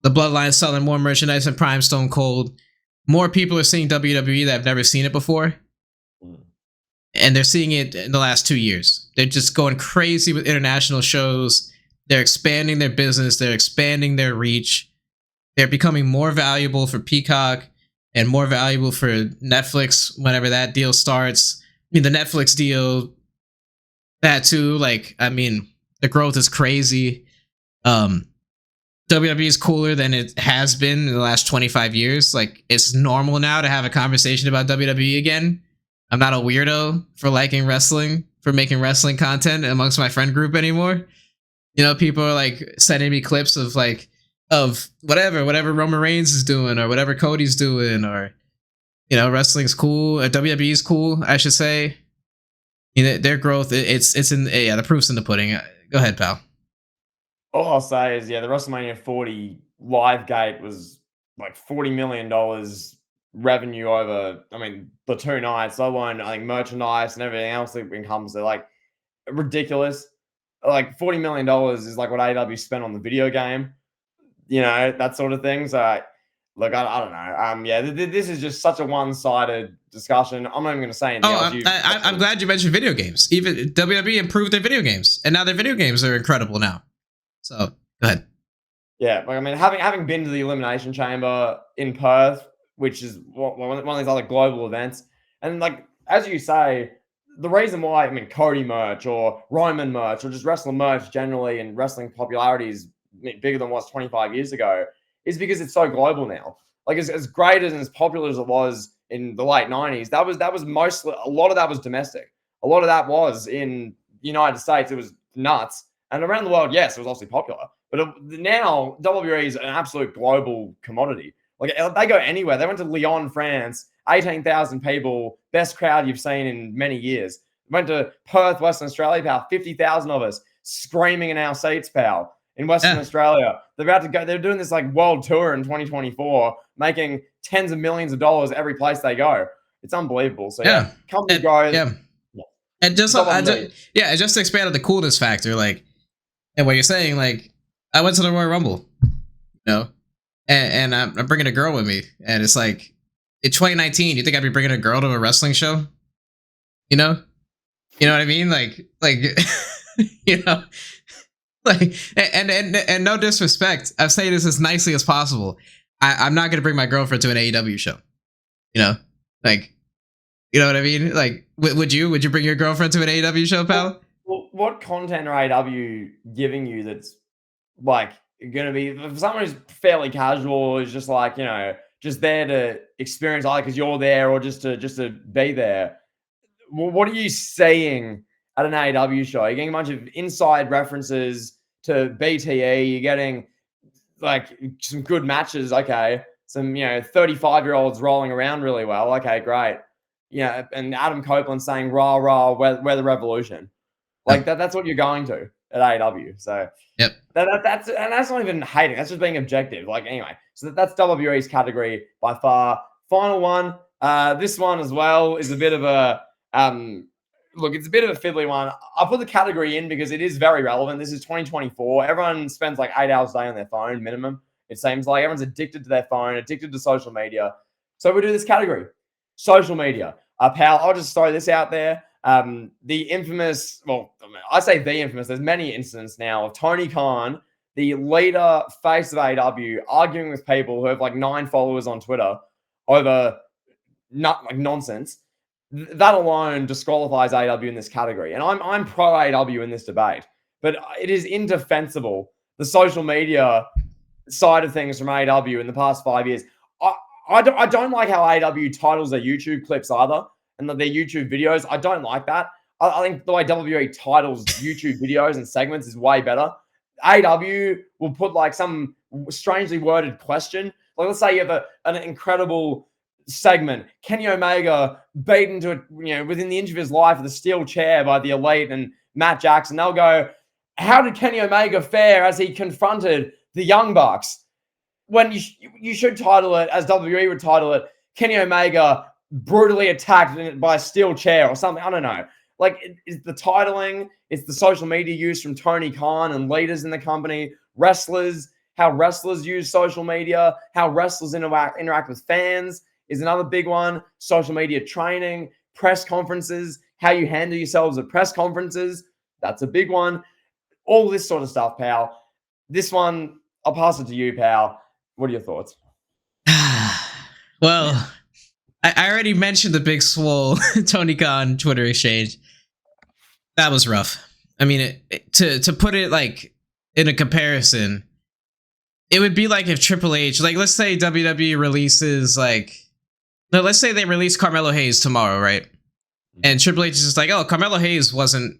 The Bloodline's selling more merchandise than Prime Stone Cold. More people are seeing WWE that have never seen it before. And they're seeing it in the last 2 years. They're just going crazy with international shows. They're expanding their business. They're expanding their reach. They're becoming more valuable for Peacock and more valuable for Netflix whenever that deal starts. I mean, the Netflix deal, that too, like, I mean, the growth is crazy. WWE is cooler than it has been in the last 25 years. Like, it's normal now to have a conversation about WWE again. I'm not a weirdo for liking wrestling, for making wrestling content amongst my friend group anymore. You know, people are like sending me clips of like, of whatever Roman Reigns is doing or whatever Cody's doing, or, you know, wrestling's cool, or WWE's cool, I should say. You know, their growth, it's in, yeah, the proof's in the pudding. Go ahead, pal. All I'll say is, yeah, the WrestleMania 40 live gate was like $40 million revenue over, I mean, the 2 nights, let alone, I think, merchandise and everything else that encompasses it. Like, ridiculous. Like, $40 million is like what AEW spent on the video game. You know, that sort of thing. So, look, I don't know. Yeah, this is just such a one-sided discussion. I'm not even going to say anything else. I'm glad you mentioned video games. Even WWE improved their video games, and now their video games are incredible now. So, go ahead. Yeah, like, I mean, having been to the Elimination Chamber in Perth, which is one of these other global events, and like, as you say, the reason why, I mean, Cody merch or Roman merch or just wrestling merch generally and wrestling popularity is bigger than it was 25 years ago is because it's so global now. Like, as great and as popular as it was in the late 90s, that was mostly, a lot of that was domestic. A lot of that was in the United States. It was nuts. And around the world, yes, it was obviously popular. But now WWE is an absolute global commodity. Like, they go anywhere. They went to Lyon, France, 18,000 people, best crowd you've seen in many years. Went to Perth, Western Australia, pal, 50,000 of us screaming in our seats, pal. In Western Australia, they're about to go. They're doing this like world tour in 2024, making tens of millions of dollars every place they go. It's unbelievable. So yeah, company growth. Yeah. And just, It's not on me. yeah, just to expand on the coolness factor, like, and what you're saying, like, I went to the Royal Rumble, you know, and I'm bringing a girl with me, and it's like, in 2019, you think I'd be bringing a girl to a wrestling show? You know, you know what I mean? Like, you know, like, and no disrespect, I'm saying this as nicely as possible. I'm not gonna bring my girlfriend to an AEW show. You know, like, you know what I mean? Like, would you bring your girlfriend to an AEW show, pal? Well, what content are AEW giving you that's like gonna be for someone who's fairly casual, is just like, just there to experience either because you're there or just to be there? What are you saying at an AEW show? You're getting a bunch of inside references to BTE. You're getting like some good matches. Okay, some 35-year-olds rolling around really well. Okay, great. Yeah, and Adam Copeland saying "rah rah, we're the revolution." Like Yep. that's what you're going to at AEW. So Yep. that's not even hating. That's just being objective. Like anyway, so that's WWE's category by far. Final one. This one as well is a bit of a look. It's a bit of a fiddly one. I put the category in because it is very relevant. This is 2024. Everyone spends like 8 hours a day on their phone minimum. It seems like everyone's addicted to their phone, addicted to social media. So we do this category, social media. Pal, I'll just throw this out there. The infamous, well, I say the infamous, there's many incidents now of Tony Khan, the leader, face of AEW, arguing with people who have like 9 followers on Twitter over not like nonsense. That alone disqualifies AEW in this category. And I'm pro AEW in this debate, but it is indefensible. The social media side of things from AEW in the past 5 years. I don't like how AEW titles their YouTube clips either, and their YouTube videos. I don't like that. I think the way WWE titles YouTube videos and segments is way better. AEW will put like some strangely worded question. Like, let's say you have an incredible segment, Kenny Omega beaten to within the inch of his life with a steel chair by the Elite and Matt Jackson. They'll go, how did Kenny Omega fare as he confronted the Young Bucks? When you should title it, as WWE would title it, Kenny Omega brutally attacked by a steel chair or something. I don't know. Like, it's the titling, it's the social media use from Tony Khan and leaders in the company, wrestlers, how wrestlers use social media, how wrestlers interact with fans is another big one. Social media training, press conferences, how you handle yourselves at press conferences. That's a big one. All this sort of stuff, pal. This one, I'll pass it to you, pal. What are your thoughts? Well, I already mentioned the big swole Tony Khan Twitter exchange. That was rough. I mean, to put it like in a comparison, it would be like if Triple H, like, let's say WWE releases let's say they release Carmelo Hayes tomorrow, right? And Triple H is just like, oh, Carmelo Hayes wasn't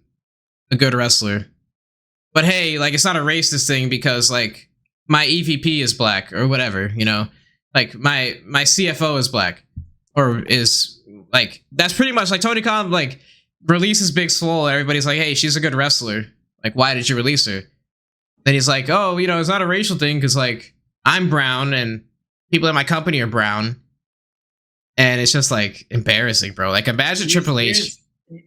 a good wrestler, but hey, like, it's not a racist thing because like my EVP is black or whatever, like my CFO is black or is like, that's pretty much like Tony Khan like releases Big Swole. Everybody's like, hey, she's a good wrestler. Like, why did you release her? Then he's like, oh, it's not a racial thing because like I'm brown and people in my company are brown. And it's just like embarrassing, bro. Like, imagine Triple H.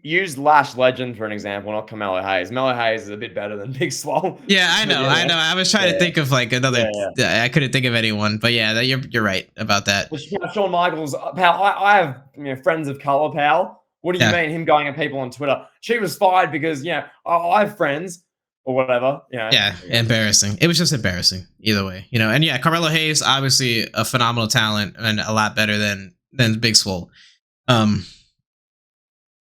Use Lash Legend for an example, not Carmelo Hayes. Melo Hayes is a bit better than Big Swole. Yeah, I know. I was trying to think of like another. I couldn't think of anyone, but yeah, you're right about that. Shawn Michaels, pal. I have friends of color, pal. What do you mean him going at people on Twitter? She was fired because I have friends or whatever. Yeah, embarrassing. It was just embarrassing either way, And yeah, Carmelo Hayes, obviously a phenomenal talent and a lot better than Big Swole.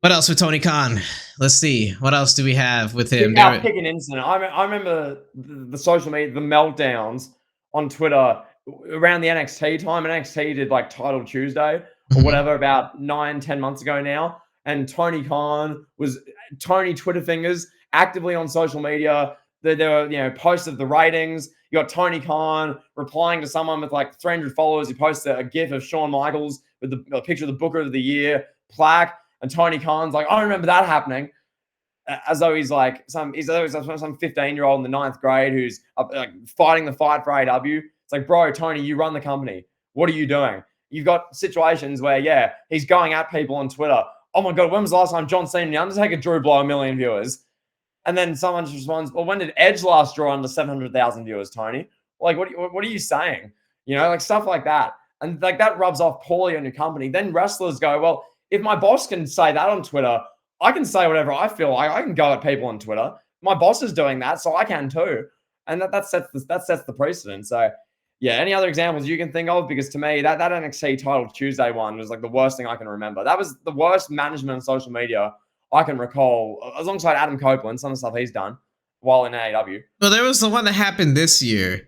What else with Tony Khan? Let's see. What else do we have with him? Pick an incident. I remember the social media, the meltdowns on Twitter around the NXT time. And NXT did like Title Tuesday or whatever about 9-10 months ago now. And Tony Khan was Tony Twitter fingers actively on social media. There were posts of the ratings. You got Tony Khan replying to someone with like 300 followers. He posted a GIF of Shawn Michaels with a picture of the Booker of the Year plaque. And Tony Khan's like, I remember that happening. As though he's like some 15-year-old in the 9th grade who's like fighting the fight for AEW. It's like, bro, Tony, you run the company. What are you doing? You've got situations where, he's going at people on Twitter. oh my God, when was the last time John Cena and The Undertaker drew below 1 million viewers? And then someone just responds, well, when did Edge last draw under 700,000 viewers, Tony? Like, what are you saying? You know, like stuff like that. And like that rubs off poorly on your company. Then wrestlers go, well, if my boss can say that on Twitter, I can say whatever I feel. I can go at people on Twitter. My boss is doing that, so I can too. And that sets the precedent. So yeah, any other examples you can think of? Because to me, that NXT title Tuesday one was like the worst thing I can remember. That was the worst management on social media I can recall, alongside Adam Copeland, some of the stuff he's done while in AEW. Well, there was the one that happened this year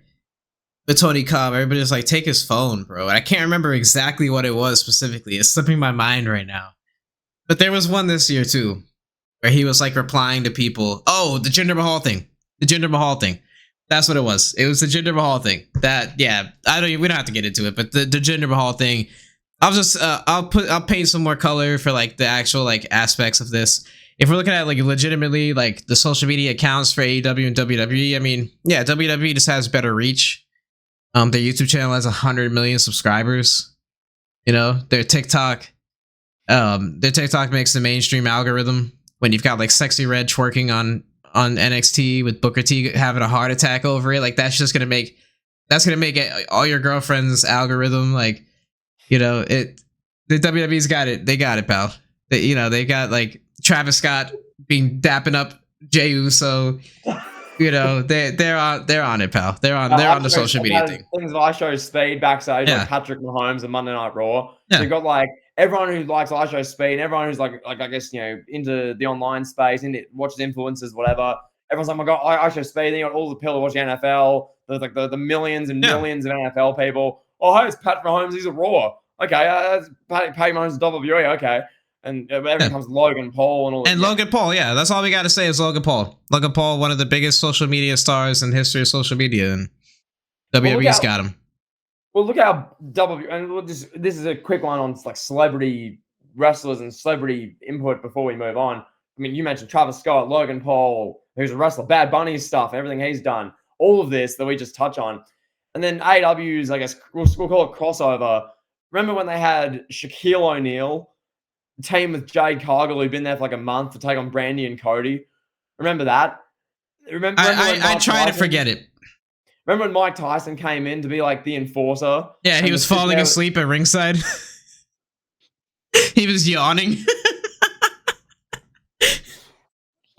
with Tony Khan. Everybody was like, take his phone, bro. And I can't remember exactly what it was specifically. It's slipping my mind right now. But there was one this year too, where he was like replying to people. Oh, the Jinder Mahal thing. The Jinder Mahal thing. That's what it was. It was the Jinder Mahal thing. That, yeah, we don't have to get into it, but the Jinder Mahal thing. I'll paint some more color for like the actual like aspects of this. If we're looking at like legitimately like the social media accounts for AEW and WWE, I mean, yeah, WWE just has better reach. Their YouTube channel has 100 million subscribers. You know, their TikTok makes the mainstream algorithm when you've got like Sexy Red twerking on NXT with Booker T having a heart attack over it. Like that's gonna make it all your girlfriend's algorithm. Like, you know, the WWE's got it. They got it, pal. They got like Travis Scott being dapping up Jey Uso. You know, they're on it, pal. They're on the social media thing. Things that I show speed backstage, like Patrick Mahomes and Monday Night Raw. Yeah. So you've got like everyone who likes I Show Speed, everyone who's like I guess, you know, into the online space, into watches influencers, whatever. Everyone's like, oh my God, I Show Speed. Then you got all the people who watch the NFL. There's like the millions and millions of NFL people. Oh, hey, it's Patrick Mahomes. He's a Raw. Okay, that's Patrick Mahomes WWE. Okay. And everyone comes Logan Paul and all that. And Logan Paul, yeah. That's all we got to say is Logan Paul. Logan Paul, one of the biggest social media stars in the history of social media. And WWE's got him. Well, look how and this is a quick one on like celebrity wrestlers and celebrity input before we move on. I mean, you mentioned Travis Scott, Logan Paul, who's a wrestler, Bad Bunny stuff, everything he's done. All of this that we just touch on. And then AEW's, I guess, we'll call it crossover. Remember when they had Shaquille O'Neal team with Jade Cargill, who'd been there for like a month to take on Brandy and Cody? Remember that? Remember I try to forget it. Remember when Mike Tyson came in to be like the enforcer? Yeah, he was falling asleep at ringside. He was yawning.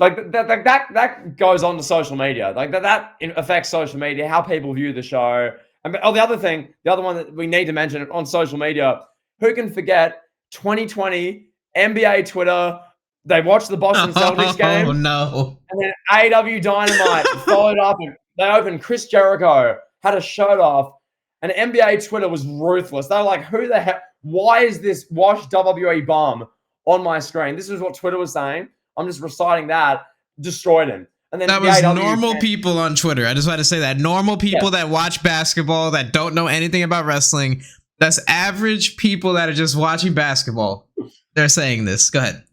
Like that goes on to social media. Like that affects social media, how people view the show. And the other one that we need to mention on social media, who can forget 2020 NBA Twitter? They watched the Boston Celtics game. Oh no! And then AEW Dynamite followed up, and they opened Chris Jericho, had a shirt off, and NBA Twitter was ruthless. They were like, "Who the hell? Why is this washed WWE bum on my screen?" This is what Twitter was saying. I'm just reciting that. Destroyed him. And then that was normal people on Twitter. I just want to say that normal people that watch basketball, that don't know anything about wrestling. That's average people that are just watching basketball. They're saying this. Go ahead.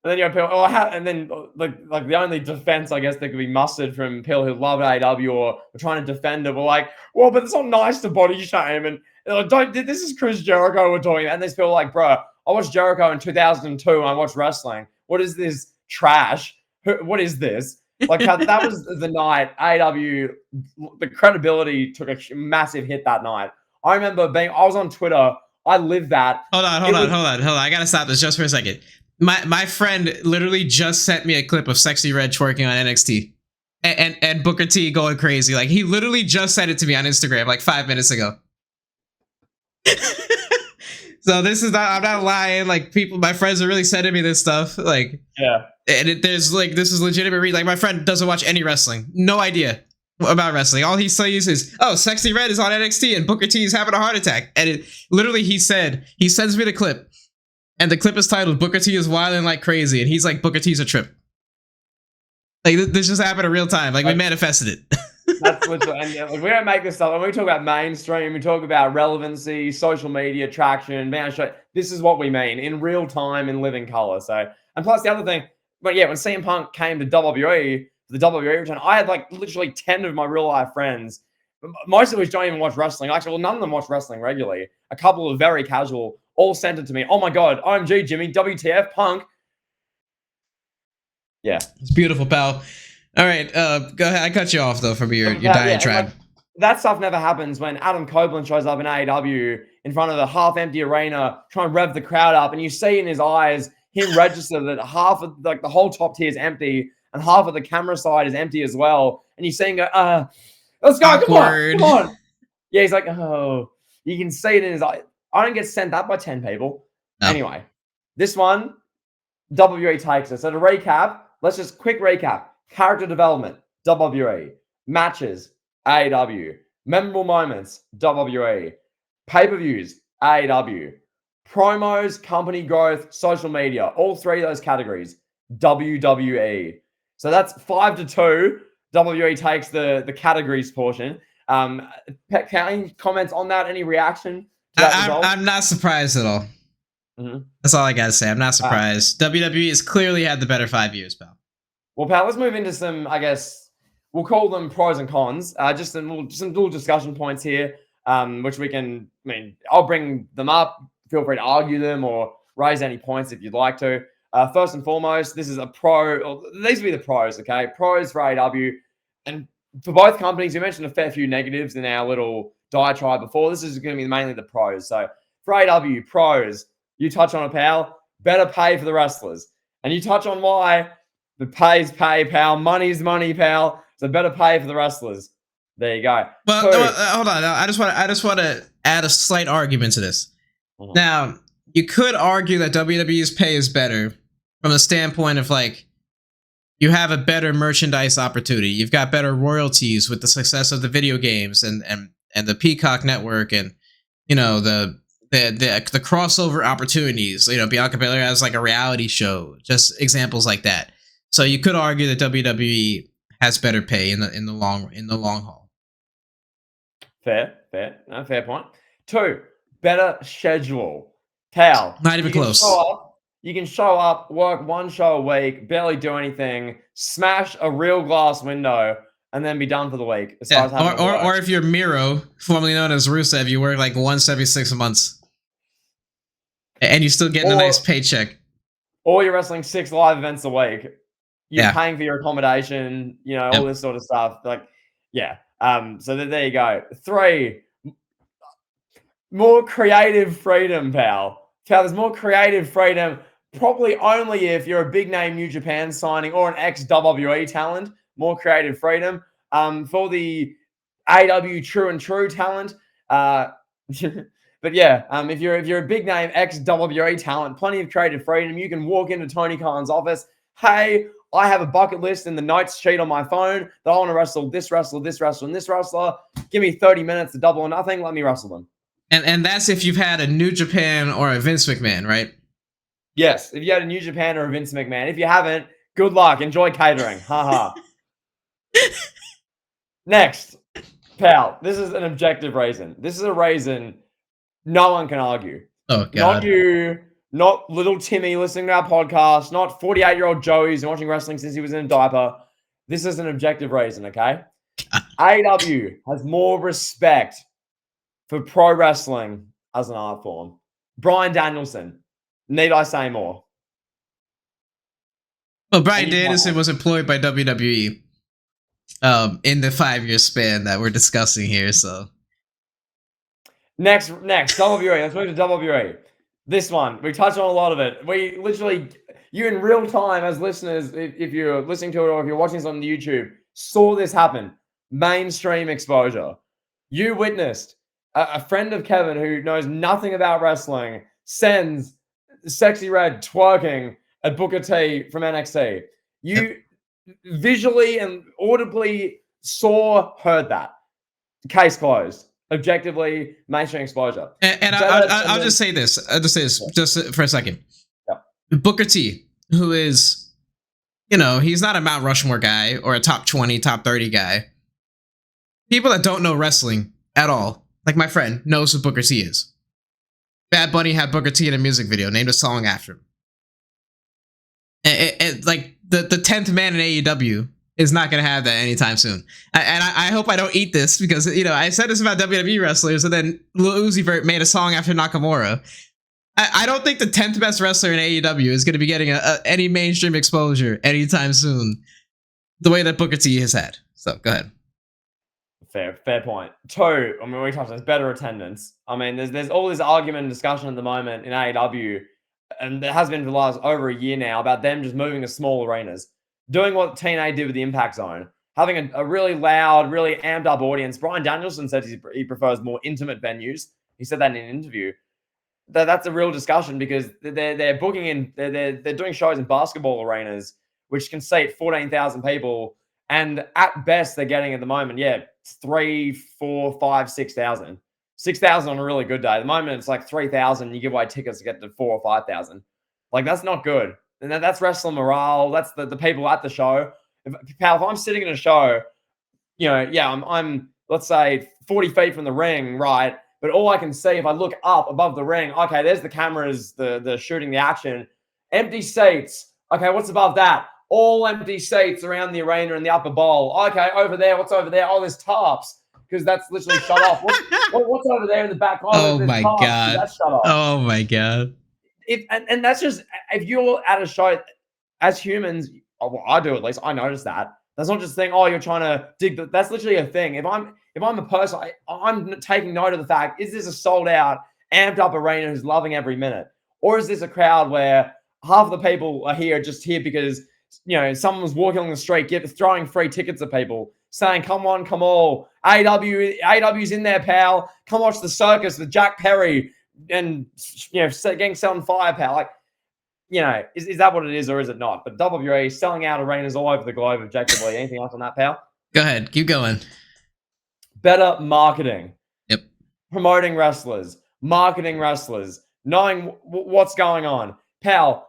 And then you have people, and then like the only defense I guess that could be mustered from people who love AEW or are trying to defend it were like, well, but it's not nice to body shame, and like, this is Chris Jericho we're talking about. And there's people like, bro, I watched Jericho in 2002 and I watched wrestling. What is this trash? What is this? Like that was the night AEW, the credibility took a massive hit that night. I remember I was on Twitter. I lived that. Hold on. I gotta stop this just for a second. My friend literally just sent me a clip of Sexy Red twerking on NXT and Booker T going crazy. Like he literally just sent it to me on Instagram like 5 minutes ago. So this is not, I'm not lying. Like my friends are really sending me this stuff. Like, yeah. And there's like, this is legitimate. Like my friend doesn't watch any wrestling. No idea about wrestling. All he sees is, oh, Sexy Red is on NXT and Booker T is having a heart attack. And literally he sends me the clip. And the clip is titled Booker T is wilding like crazy. And he's like, Booker T's a trip. Like this just happened in real time. Like we manifested it. That's literally, and like, we don't make this stuff. When we talk about mainstream, we talk about relevancy, social media, traction, this is what we mean in real time, in living color. So, and plus the other thing, but yeah, when CM Punk came to WWE, the WWE return, I had like literally 10 of my real life friends. Most of which don't even watch wrestling. Actually, well, none of them watch wrestling regularly. A couple of very casual, all sent it to me. Oh my God, OMG, Jimmy, WTF, Punk. Yeah. It's beautiful, pal. All right, go ahead. I cut you off though from your diatribe. Like, that stuff never happens when Adam Copeland shows up in AEW in front of a half-empty arena, trying to rev the crowd up, and you see in his eyes him register that half of like the whole top tier is empty and half of the camera side is empty as well, and you see him go, let's go, Awkward. come on. Yeah, he's like, oh, you can see it in his eye. I don't get sent that by 10 people. No. Anyway, this one, WWE takes it. So to recap, let's just quick recap. Character development, WWE. Matches, AEW. Memorable moments, WWE. Pay-per-views, AEW. Promos, company growth, social media. All three of those categories, WWE. So that's 5-2. WWE takes the categories portion. Any comments on that? Any reaction to that result? I'm not surprised at all. Mm-hmm. That's all I gotta say. I'm not surprised. WWE has clearly had the better 5 years, pal. Well, pal, let's move into some, I guess, we'll call them pros and cons. Just some little discussion points here, which we can, I'll bring them up. Feel free to argue them or raise any points if you'd like to. First and foremost, this is a pro. These will be the pros, okay? Pros for AEW. And for both companies, we mentioned a fair few negatives in our little diatribe before. This is going to be mainly the pros. So for AEW, pros, you touch on it, pal. Better pay for the wrestlers. And you touch on why. The pay's pay, pal. Money's money, pal. So better pay for the wrestlers. There you go. Well, hold on. I just want to add a slight argument to this. Mm-hmm. Now, you could argue that WWE's pay is better from the standpoint of like, you have a better merchandise opportunity. You've got better royalties with the success of the video games and the Peacock network and, you know, the crossover opportunities. You know, Bianca Belair has like a reality show, just examples like that. So you could argue that WWE has better pay in the long haul. Fair point. 2, better schedule. Pal, not even close. You can show up, work one show a week, barely do anything, smash a real glass window, and then be done for the week. Or if you're Miro, formerly known as Rusev, you work like once every 6 months, and you're still getting a nice paycheck. Or you're wrestling 6 live events a week. You're paying for your accommodation, you know, all this sort of stuff. Like, yeah. So there you go. 3, more creative freedom, pal. There's more creative freedom, probably only if you're a big name New Japan signing or an ex-WWE talent. More creative freedom. For the AEW true talent, but yeah, if you're a big name ex-WWE talent, plenty of creative freedom. You can walk into Tony Khan's office. Hey, I have a bucket list in the notes sheet on my phone that I want to wrestle this wrestler, this wrestler, and this wrestler. Give me 30 minutes to double or nothing. Let me wrestle them. And that's if you've had a New Japan or a Vince McMahon, right? Yes, if you had a New Japan or a Vince McMahon. If you haven't, good luck. Enjoy catering. Haha. Next, pal, this is an objective reason. This is a reason no one can argue. Oh, God. Not you, not little Timmy listening to our podcast, not 48-year-old Joey who's been watching wrestling since he was in a diaper. This is an objective reason, okay? AEW has more respect for pro wrestling as an art form. Bryan Danielson. Need I say more? Well, Bryan Danielson was employed by WWE in the 5-year span that we're discussing here. So next, WWE. Let's move to WWE. This one, we touched on a lot of it. We literally, you in real time as listeners, if you're listening to it or if you're watching this on YouTube, saw this happen. Mainstream exposure. You witnessed a friend of Kevin who knows nothing about wrestling sends Sexy Red twerking at Booker T from NXT. You visually and audibly heard that. Case closed. Objectively, mainstream exposure. And I'll just say this. Just for a second. Yeah. Booker T, who is, you know, he's not a Mount Rushmore guy or a top 20, top 30 guy. People that don't know wrestling at all, like my friend, knows who Booker T is. Bad Bunny had Booker T in a music video, named a song after him. And like the 10th man in AEW is not going to have that anytime soon. And I hope I don't eat this because, you know, I said this about WWE wrestlers and then Lil Uzi Vert made a song after Nakamura. I don't think the 10th best wrestler in AEW is going to be getting any mainstream exposure anytime soon, the way that Booker T has had. So go ahead. Fair point. Two, I mean, we touched on this, better attendance. I mean, there's all this argument and discussion at the moment in AEW, and there has been for the last over a year now, about them just moving to small arenas, doing what TNA did with the Impact Zone, having a really loud, really amped up audience. Bryan Danielson said he prefers more intimate venues. He said that in an interview. That's a real discussion, because they're booking in, they're doing shows in basketball arenas, which can seat 14,000 people. And at best, they're getting at the moment, 3, 4, 5, 6,000. 6,000 on a really good day. At the moment, it's like 3,000. You give away tickets to get to 4,000 or 5,000. Like, that's not good. And that's wrestler morale. That's the people at the show. If I'm sitting in a show, I'm let's say 40 feet from the ring, right? But all I can see, if I look up above the ring, okay, there's the cameras, the shooting the action. Empty seats. Okay, what's above that? All empty seats around the arena in the upper bowl. Okay, over there, what's over there? Oh, there's tarps, because that's literally shut off. What's over there in the back? Oh my God. That's shut off. Oh my God. And that's just, if you're at a show, as humans, well, I do at least, I notice that. That's not just a thing, you're trying to dig. That's literally a thing. If I'm a person, I'm taking note of the fact, is this a sold out, amped up arena who's loving every minute? Or is this a crowd where half of the people are just here because, someone's walking on the street, throwing free tickets at people, saying, come on, come all. AEW's in there, pal. Come watch the circus with Jack Perry and, getting set on fire, pal. Like, is that what it is, or is it not? But WWE selling out arenas all over the globe objectively. Anything else on that, pal? Go ahead. Keep going. Better marketing. Yep. Promoting wrestlers. Marketing wrestlers. Knowing what's going on. Pal,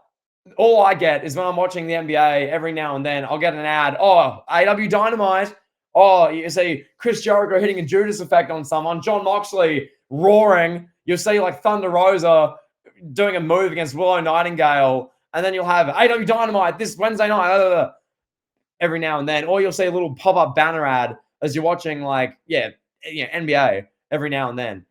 all I get is when I'm watching the NBA, every now and then, I'll get an ad. Oh, AEW Dynamite. Oh, you see Chris Jericho hitting a Judas effect on someone. John Moxley roaring. You'll see like Thunder Rosa doing a move against Willow Nightingale. And then you'll have AEW Dynamite this Wednesday night. Every now and then. Or you'll see a little pop-up banner ad as you're watching NBA every now and then.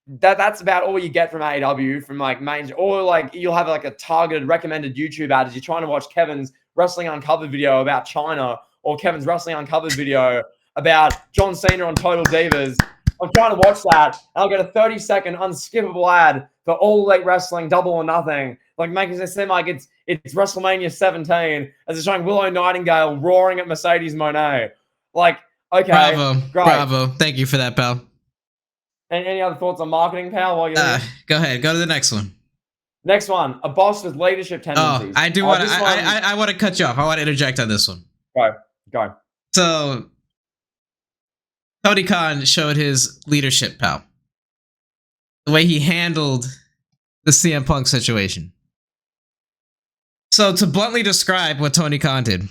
That's about all you get from AEW, from like main, or like you'll have like a targeted recommended YouTube ad as you're trying to watch Kevin's Wrestling Uncovered video about China, or Kevin's Wrestling Uncovered video about John Cena on Total Divas. I'm trying to watch that, and I'll get a 30-second unskippable ad for All Elite Wrestling Double or Nothing, like making it seem like it's WrestleMania 17 as it's showing Willow Nightingale roaring at Mercedes Moné. Like, okay, bravo. Thank you for that, pal. And any other thoughts on marketing, pal? While you're go ahead. Go to the next one. Next one, a boss with leadership tendencies. I do want to. I want to cut you off. I want to interject on this one. Go. So, Tony Khan showed his leadership, pal. The way he handled the CM Punk situation. So, to bluntly describe what Tony Khan did,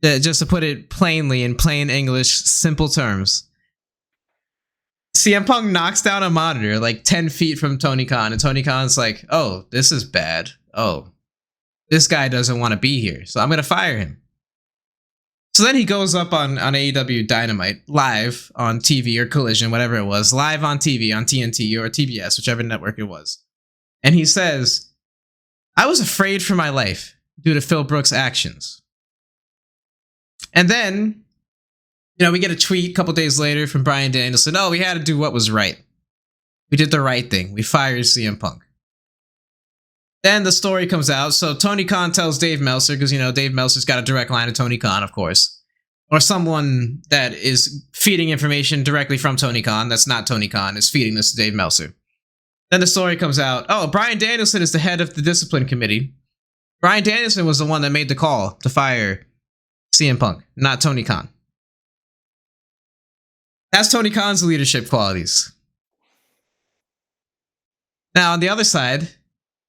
just to put it plainly in plain English, simple terms. CM Punk knocks down a monitor like 10 feet from Tony Khan, and Tony Khan's like, oh, this is bad. Oh, this guy doesn't want to be here, so I'm going to fire him. So then he goes up on AEW Dynamite, live on TV or Collision, whatever it was, live on TV, on TNT or TBS, whichever network it was. And he says, I was afraid for my life due to Phil Brooks' actions. And then, we get a tweet a couple days later from Bryan Danielson. Oh, we had to do what was right. We did the right thing. We fired CM Punk. Then the story comes out. So Tony Khan tells Dave Meltzer, because, Dave Meltzer's got a direct line to Tony Khan, of course. Or someone that is feeding information directly from Tony Khan. That's not Tony Khan. Is feeding this to Dave Meltzer. Then the story comes out. Oh, Bryan Danielson is the head of the discipline committee. Bryan Danielson was the one that made the call to fire CM Punk, not Tony Khan. That's Tony Khan's leadership qualities. Now, on the other side,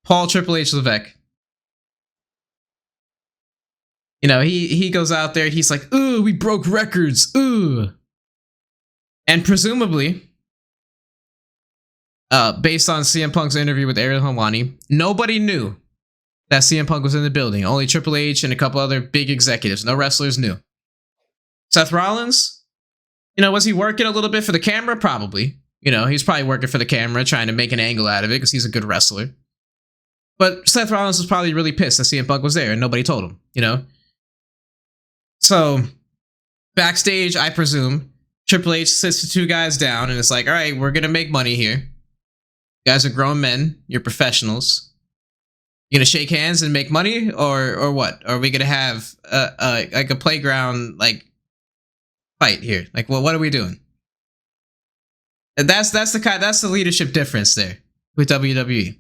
Paul Triple H Levesque. He goes out there, he's like, ooh, we broke records, ooh. And presumably, based on CM Punk's interview with Ariel Helwani, nobody knew that CM Punk was in the building. Only Triple H and a couple other big executives. No wrestlers knew. Seth Rollins, was he working a little bit for the camera? Probably. You know, he's probably working for the camera, trying to make an angle out of it because he's a good wrestler. But Seth Rollins was probably really pissed that CM Punk was there and nobody told him, you know? So, backstage, I presume, Triple H sits the two guys down and it's like, all right, we're going to make money here. You guys are grown men. You're professionals. You going to shake hands and make money or what? Or are we going to have like a playground like fight here? Like, well, what are we doing? And that's the leadership difference there with WWE.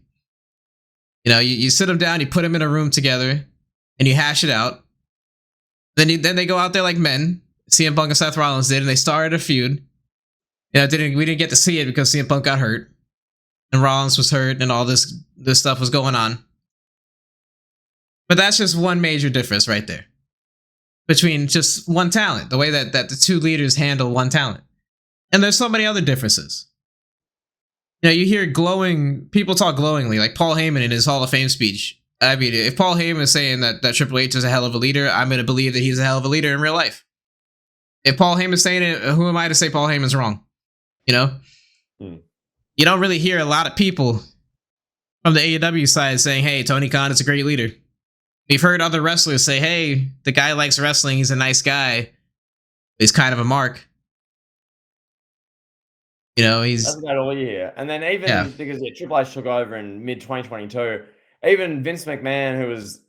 You know, you sit them down, you put them in a room together, and you hash it out. Then they go out there like men. CM Punk and Seth Rollins did, and they started a feud. You know, we didn't get to see it because CM Punk got hurt, and Rollins was hurt, and all this stuff was going on. But that's just one major difference right there between just one talent, the way that the two leaders handle one talent. And there's so many other differences. You know, you hear people talk glowingly, like Paul Heyman in his Hall of Fame speech. I mean, if Paul Heyman is saying that Triple H is a hell of a leader, I'm going to believe that he's a hell of a leader in real life. If Paul Heyman's saying it, who am I to say Paul Heyman's wrong? You know? You don't really hear a lot of people from the AEW side saying, hey, Tony Khan is a great leader. We've heard other wrestlers say, hey, the guy likes wrestling, he's a nice guy. He's kind of a mark. You know, that's about all you hear. And then even because Triple H took over in mid 2022, even Vince McMahon, who was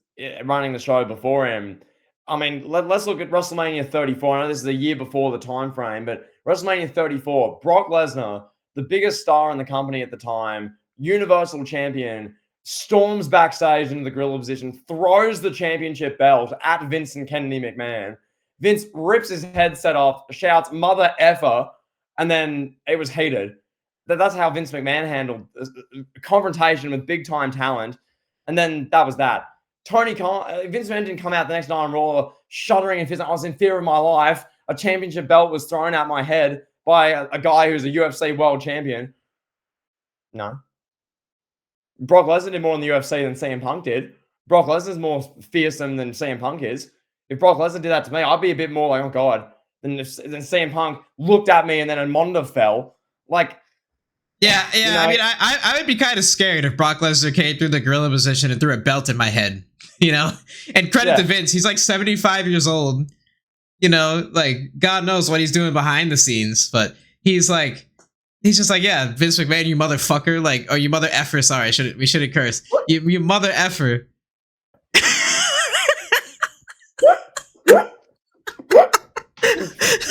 running the show before him, I mean, let's look at WrestleMania 34. I know this is a year before the time frame, but WrestleMania 34, Brock Lesnar, the biggest star in the company at the time, Universal Champion, storms backstage into the gorilla position, throws the championship belt at Vince and Kennedy McMahon. Vince rips his headset off, shouts, "Mother effer," and then it was heated. That's how Vince McMahon handled a confrontation with big-time talent. And then that was that. Vince McMahon didn't come out the next night on Raw shuddering and I was in fear of my life. A championship belt was thrown at my head by a guy who's a UFC world champion. No. Brock Lesnar did more in the UFC than CM Punk did. Brock Lesnar's more fearsome than CM Punk is. If Brock Lesnar did that to me, I'd be a bit more like, oh God. Then CM Punk looked at me and then a monitor fell. Like, yeah. You know, I mean, I would be kind of scared if Brock Lesnar came through the gorilla position and threw a belt in my head, you know? And credit to Vince, he's like 75 years old. You know, like, God knows what he's doing behind the scenes, but he's just like, yeah, Vince McMahon, you motherfucker. Like, you mother effer. Sorry, we shouldn't curse. You mother effer.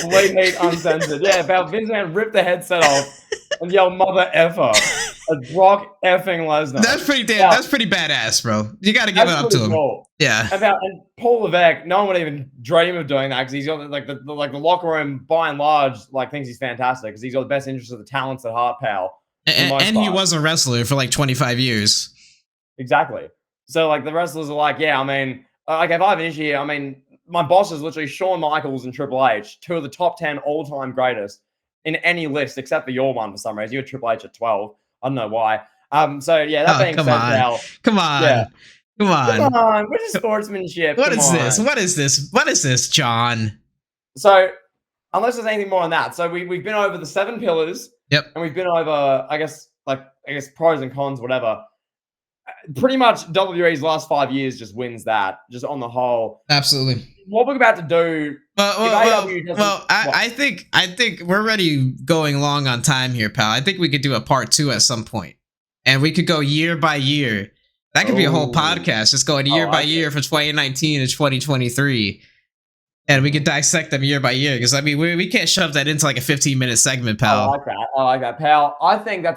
Late hate uncensored. Yeah, about Vince McMahon ripped the headset off and yelled "mother effer" at Brock effing Lesnar. That's pretty badass, bro. You got to give it up to him. Cool. Yeah. And Paul Levesque, no one would even dream of doing that because he's got like the locker room by and large thinks he's fantastic because he's got the best interest of the talents at Heart Pal. And he was a wrestler for like 25 years. Exactly. So like the wrestlers are like, yeah, I mean, like if I have an issue here, I mean, my boss is literally Shawn Michaels and Triple H, two of the top 10 all-time greatest in any list except for your one for some reason. You had Triple H at 12. I don't know why. So yeah, that being said, Al, come on. Where's the sportsmanship? What is this, John? So unless there's anything more on that, so we've been over the 7 pillars. Yep. And we've been over, I guess pros and cons, whatever. Pretty much WWE's last 5 years just wins that, just on the whole. Absolutely. What we're about to do. I think we're already going long on time here, pal. I think we could do a part 2 at some point, and we could go year by year. That could be a whole podcast, just going year by year from 2019 to 2023, and we could dissect them year by year. Because I mean, we can't shove that into like a 15-minute segment, pal. I like that, pal. I think that's